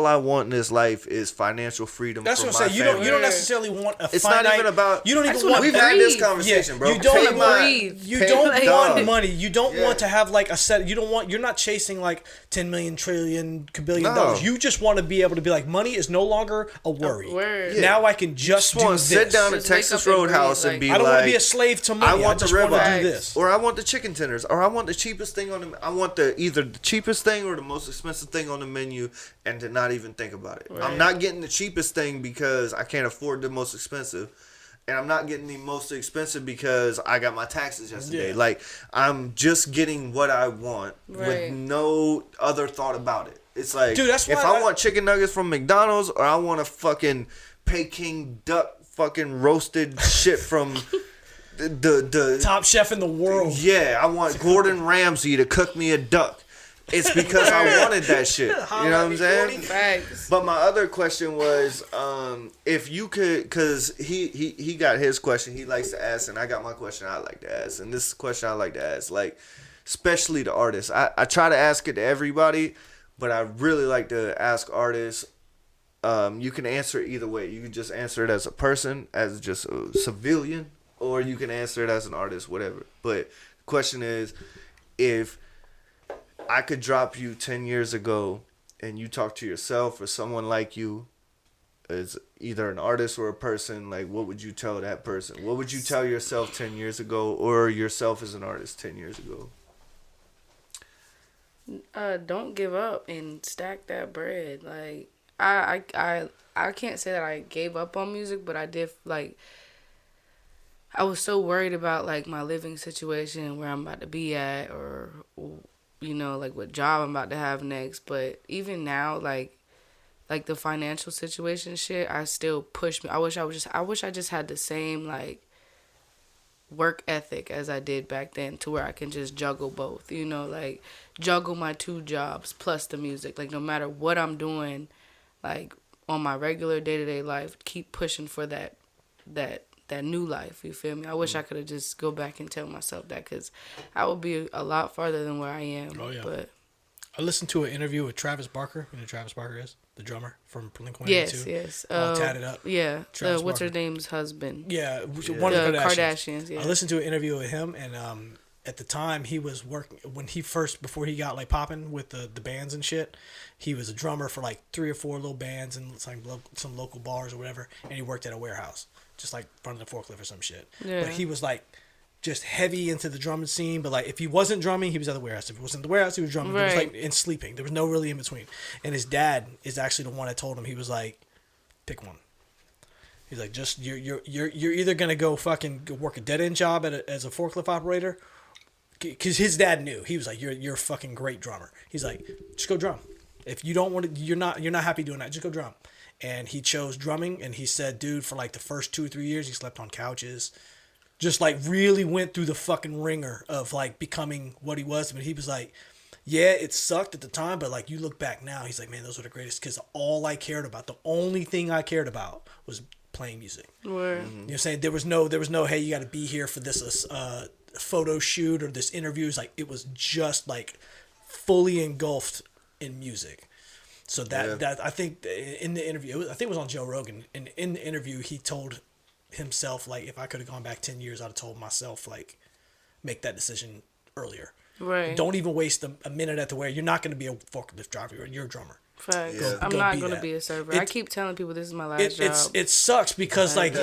I want in this life is financial freedom. That's for what I'm saying. You don't necessarily want a It's finite. not even about. You don't even want. We've had this conversation, bro. You don't breathe. You don't want dog. money. You don't want to have like a set. You don't want. You're not chasing like 10 million trillion kabillion dollars. You just want to be able to be like, money is no longer a worry. Word. Now I can just do want this. to sit down at Just Texas wake up and Roadhouse breathe, and be I don't like, want to be a slave to money. I want just the want to ribeye, do this. or I want the chicken tenders, or I want the cheapest thing on the. I want either the cheapest thing or the most expensive thing on the menu, and to not even think about it. Right. I'm not getting the cheapest thing because I can't afford the most expensive, and I'm not getting the most expensive because I got my taxes yesterday. Yeah. Like I'm just getting what I want Right. with no other thought about it. It's like, Dude, that's if why I want chicken nuggets from McDonald's, or I want a fucking Peking duck fucking roasted shit from the Top chef in the world. yeah, I want Gordon Ramsay to cook me a duck. It's because I wanted that shit. You know what I'm saying? Facts. But my other question was, if you could, because he got his question he likes to ask, and I got my question I like to ask, and this is the question I like to ask, like, especially the artists. I try to ask it to everybody, but I really like to ask artists. You can answer it either way. You can just answer it as a person, as just a civilian, or you can answer it as an artist, whatever. But the question is, if I could drop you 10 years ago and you talk to yourself or someone like you as either an artist or a person, like, what would you tell that person? What would you tell yourself 10 years ago, or yourself as an artist 10 years ago? Don't give up and stack that bread. Like I can't say that I gave up on music, but I did, like, I was so worried about like my living situation, where I'm about to be at, or you know, like what job I'm about to have next. But even now, like the financial situation shit, I still push me. I wish I just had the same like work ethic as I did back then, to where I can just juggle both, you know, like juggle my 2 jobs plus the music. Like no matter what I'm doing, like on my regular day-to-day life, keep pushing for that new life, you feel me? I wish I could have just go back and tell myself that, because I would be a lot farther than where I am. Oh, yeah. But I listened to an interview with Travis Barker. You know who Travis Barker is? The drummer from Blink-182. yes. All tatted up. Yeah. Travis What's her Barker. name's husband? Yeah, one The of the Kardashians. Kardashians, yeah. I listened to an interview with him, and at the time he was working, before he got like popping with the bands and shit, he was a drummer for like 3 or 4 little bands and some local bars or whatever, and he worked at a warehouse, just like running the forklift or some shit. Yeah. But he was like just heavy into the drumming scene, but like if he wasn't drumming, he was at the warehouse. If he wasn't at the warehouse, he was drumming. It was like in sleeping. There was no really in between. And his dad is actually the one that told him, he was like, pick one. He's like, just you're either gonna go fucking work a dead end job as a forklift operator, because his dad knew. He was like, you're a fucking great drummer. He's like, just go drum. If you don't want to, you're not happy doing that, just go drum. And he chose drumming, and he said, dude, for like the first 2 or 3 years, he slept on couches, just like really went through the fucking ringer of like becoming what he was. But he was like, yeah, it sucked at the time, but like you look back now, he's like, man, those were the greatest, because all I cared about, the only thing I cared about was playing music. Where? You know what I'm saying? There was no hey, you got to be here for this photo shoot or this interview. It's like it was just like fully engulfed in music. So that I think in the interview, I think it was on Joe Rogan, and in the interview he told himself, like, if I could have gone back 10 years, I'd have told myself, like, make that decision earlier. Right. Don't even waste a minute at the where you're not going to be a forklift driver. You're a drummer. Facts. Yeah. I'm not going to be a server. I keep telling people this is my last job. It sucks because it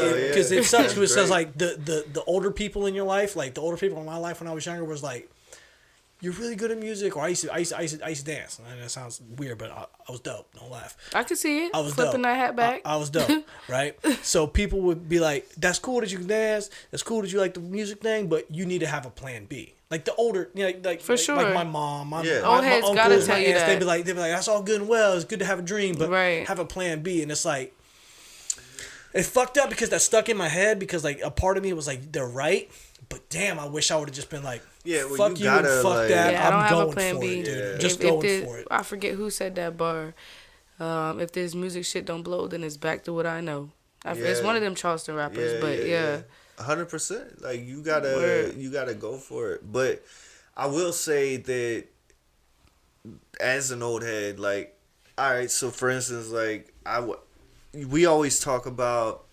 sucks because it says like the older people in your life, like the older people in my life when I was younger was like, you're really good at music, or I used to dance. And that sounds weird, but I was dope. Don't laugh. I could see it. I was flipping dope. that hat back. I was dope, right? So people would be like, "That's cool that you can dance. That's cool that you like the music thing, but you need to have a plan B." Like the older, for sure, like my mom, my old heads uncles, gotta tell my you aunts, that. they'd be like, "That's all good and well. It's good to have a dream, but right. have a plan B." And it's like, it fucked up because that stuck in my head because like a part of me was like, they're right, but damn, I wish I would have just been like, fuck you and fuck like, that. Yeah, I don't I'm have going a plan for B. it, dude. Just going for it. I forget who said that bar. If this music shit don't blow, then it's back to what I know. It's one of them Charleston rappers, but yeah. 100%. Like you gotta go for it. But I will say that as an old head, like, all right. So for instance, like we always talk about.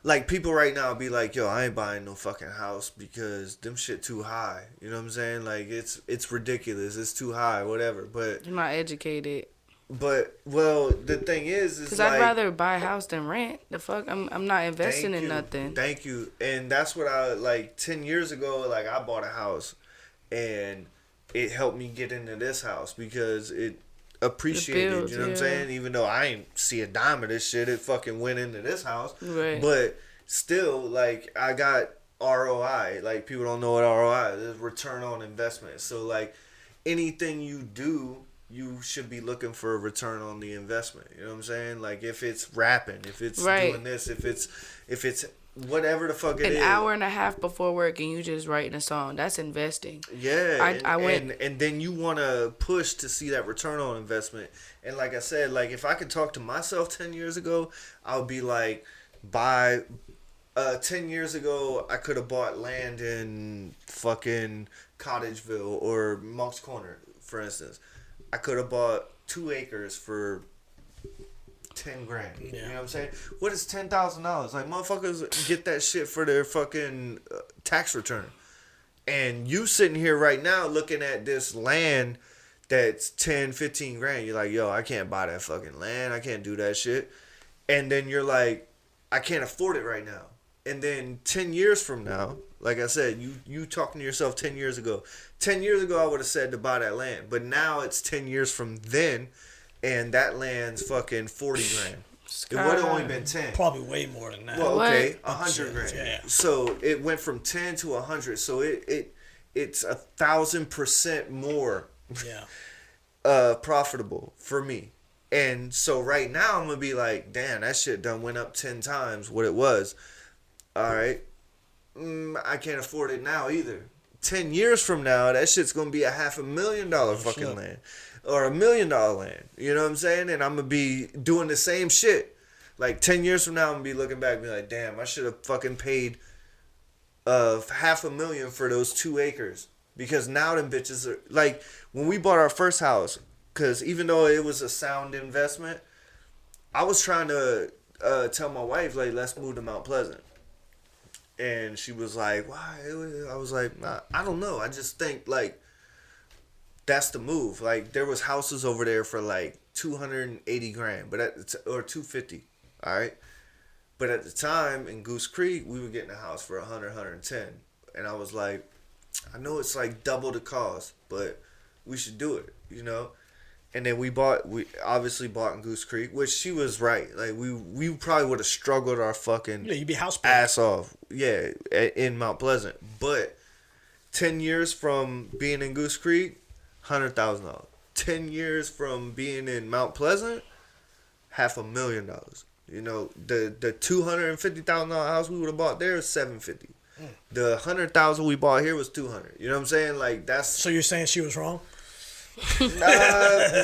Like, people right now be like, yo, I ain't buying no fucking house because them shit too high. You know what I'm saying? Like, it's ridiculous. It's too high, whatever. But you're not educated. But, well, the thing is because like, I'd rather buy a house than rent. The fuck? I'm not investing in nothing. Thank you. And that's what I, like, 10 years ago, like, I bought a house. And it helped me get into this house because it appreciated, you know what I'm saying? Even though I ain't see a dime of this shit, it fucking went into this house. Right. But still, like, I got ROI. Like, people don't know what ROI is. Return on investment. So, like, anything you do, you should be looking for a return on the investment. You know what I'm saying? Like, if it's rapping, if it's doing this, if it's whatever the fuck it is. An hour and a half before work and you just writing a song. That's investing. Yeah. I went. And then you want to push to see that return on investment. And like I said, like if I could talk to myself 10 years ago, I would be like, 10 years ago, I could have bought land in fucking Cottageville or Monk's Corner, for instance. I could have bought 2 acres for 10 grand. Yeah. You know what I'm saying? What is $10,000? Like, motherfuckers get that shit for their fucking tax return. And you sitting here right now looking at this land that's 10, 15 grand. You're like, yo, I can't buy that fucking land. I can't do that shit. And then you're like, I can't afford it right now. And then 10 years from now, like I said, you talking to yourself 10 years ago. 10 years ago, I would have said to buy that land. But now it's 10 years from then. And that land's fucking 40 grand. It would have only been 10. Probably way more than that. Well, okay, 100 grand. Yeah. So it went from 10 to 100. So it's 1,000% more. Profitable for me. And so right now I'm gonna be like, damn, that shit done went up 10 times what it was. All right, I can't afford it now either. 10 years from now, that shit's gonna be $500,000 fucking land. Or $1 million land, you know what I'm saying? And I'm gonna be doing the same shit. Like 10 years from now, I'm gonna be looking back and be like, damn, I should have fucking paid $500,000 for those 2 acres. Because now them bitches are like, when we bought our first house, because even though it was a sound investment, I was trying to tell my wife, like, let's move to Mount Pleasant. And she was like, why? I was like, nah, I don't know. I just think like that's the move. Like, there was houses over there for like 280 grand, or 250. All right. But at the time in Goose Creek, we were getting a house for 100, 110. And I was like, I know it's like double the cost, but we should do it, you know? And then we obviously bought in Goose Creek, which she was right. Like, we probably would have struggled our fucking you'd be house ass off. Yeah, in Mount Pleasant. But 10 years from being in Goose Creek, $100,000. 10 years from being in Mount Pleasant, $500,000. You know, the $250,000 house we would have bought there is $750,000. The $100,000 we bought here was $200,000. You know what I'm saying? Like, that's. So you're saying she was wrong?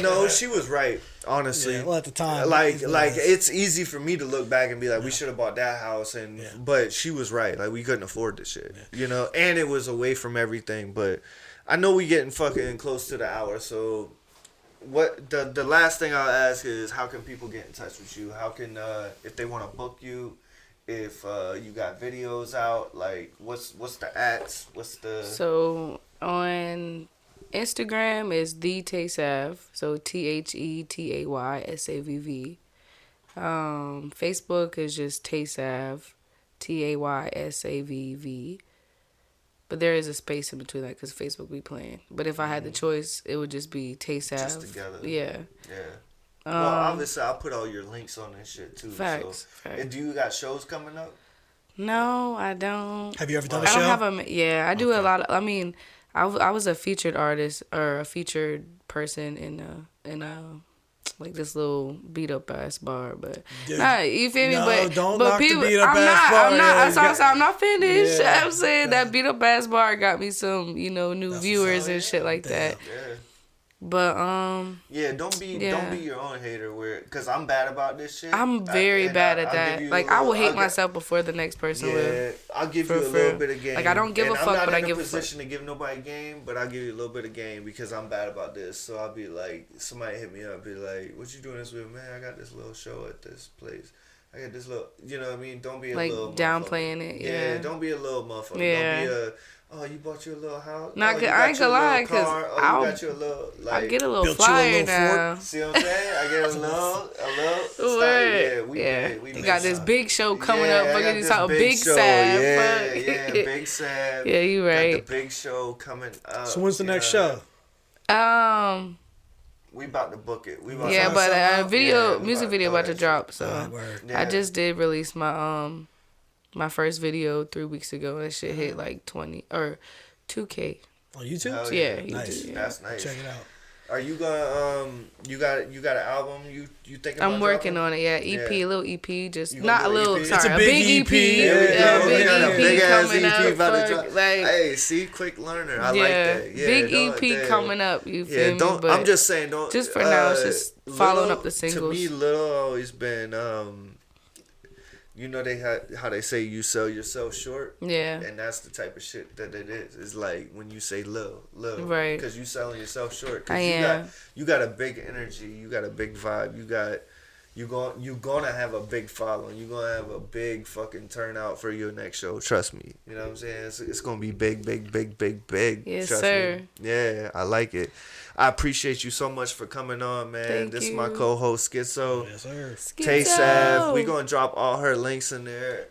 No, she was right. Honestly, Yeah, well, at the time, like it's easy for me to look back and be like, we should have bought that house, but she was right. Like we couldn't afford this shit, you know, and it was away from everything. But I know we getting fucking close to the hour, so what the last thing I'll ask is, how can people get in touch with you? How can if they want to book you, if you got videos out, like what's the ads? So on Instagram is the Tay Savv, so TheTaySavv. Facebook is just Tay Savv, TaySavv. But there is a space in between that because Facebook be playing. But if I had the choice, it would just be Tay Savv. Just together. Yeah. Well, obviously, I'll put all your links on this shit too. Facts. And do you got shows coming up? No, I don't. Have you ever done a show? I don't have I do a lot of. I mean, I was a featured artist or a featured person in like this little beat up ass bar, but nah, you feel me? But don't but knock people, the beat up ass bar. I'm not finished. Yeah, I'm saying that beat up ass bar got me some, new viewers and shit like that. Yeah. But don't be your own hater, cause I'm bad about this shit. I'm very bad at that. Like I will hate myself before the next person will. Yeah, I'll give you a little bit of game. Like I don't give a fuck, but I give a fuck. I'm not in a position to give nobody game, but I'll give you a little bit of game because I'm bad about this. So I'll be like, somebody hit me up, be like, "What you doing this with, man? I got this little show at this place. I got this little, you know what I mean? Don't be a like little downplaying it. Yeah, don't be a little motherfucker. Yeah. Don't be a. Oh, you bought you a little house? I ain't gonna lie, because I get a little flyer now. See what I'm saying? I get a little. We got this big show coming up. Look at this big Savv. Yeah, big Savv. Yeah, you right. Got the big show coming up. So when's the next show? We about to book it. But a music video about to drop. So I just did release my first video 3 weeks ago. That shit hit like 20 or 2K. On YouTube? Yeah, nice. YouTube, yeah. That's nice. Check it out. Are you gonna you got an album you thinking about? I'm working dropping? on it, EP, a little EP, just You not a gonna do little. EP? Sorry, It's a big EP. Yeah, Big EP coming up. about to drop. Like, hey, see, quick learner. I like that. Yeah, big EP coming up. You feel me? Don't. But I'm just saying. Don't. Just for now, it's just following up the singles. To me, Lil always been. You know how they say you sell yourself short. Yeah. And that's the type of shit that it is. It's like when you say Lil, right? Because you selling yourself short. I am. You got a big energy. You got a big vibe. You gonna have a big following. You're gonna have a big fucking turnout for your next show. Trust me. You know what I'm saying? It's gonna be big. Yes, Trust sir. me. Yeah, I like it. I appreciate you so much for coming on, man. Thank this you. is my co-host Schizo. Yes, sir. Tay Savv. We gonna drop all her links in there.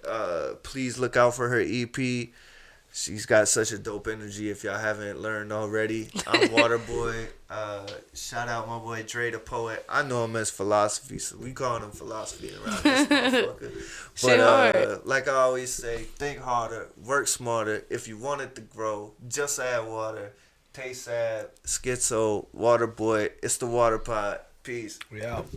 Please look out for her EP. She's got such a dope energy. If y'all haven't learned already, I'm Waterboy. Shout out my boy Dre the Poet. I know him as Philosophy, so we call him Philosophy around this motherfucker. But like I always say, think harder, work smarter. If you want it to grow, just add water. Tay Savv, Schizo, Waterboy. It's the Water Pod. Peace. We out.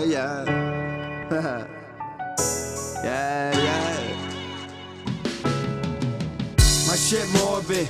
Yeah. My shit morbid,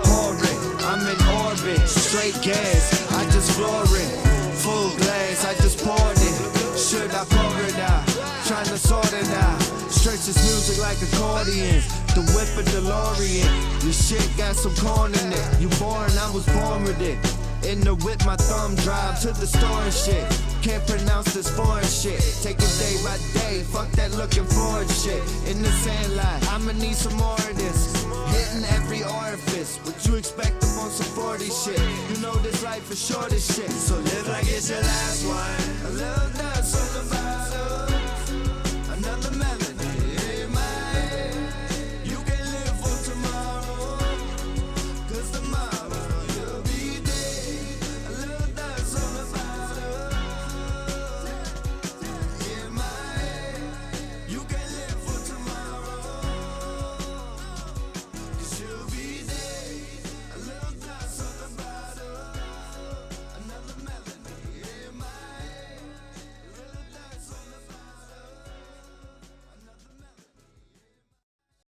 horrid. I'm in orbit, straight gas. I just floor it, full glass. I just poured it. Should I pour it out? Trying to sort it out. Stretch this music like accordion. The whip a DeLorean. Your shit got some corn in it. You born, I was born with it. In the whip, my thumb drive to the store and shit. Can't pronounce this foreign shit. Take it day by day, fuck that looking forward shit. In the sand line, I'ma need some more of this. Hitting every orifice, what you expect up on some 40 shit. You know this life is short as shit, so live like it's your last one. A little nuts on the bottom.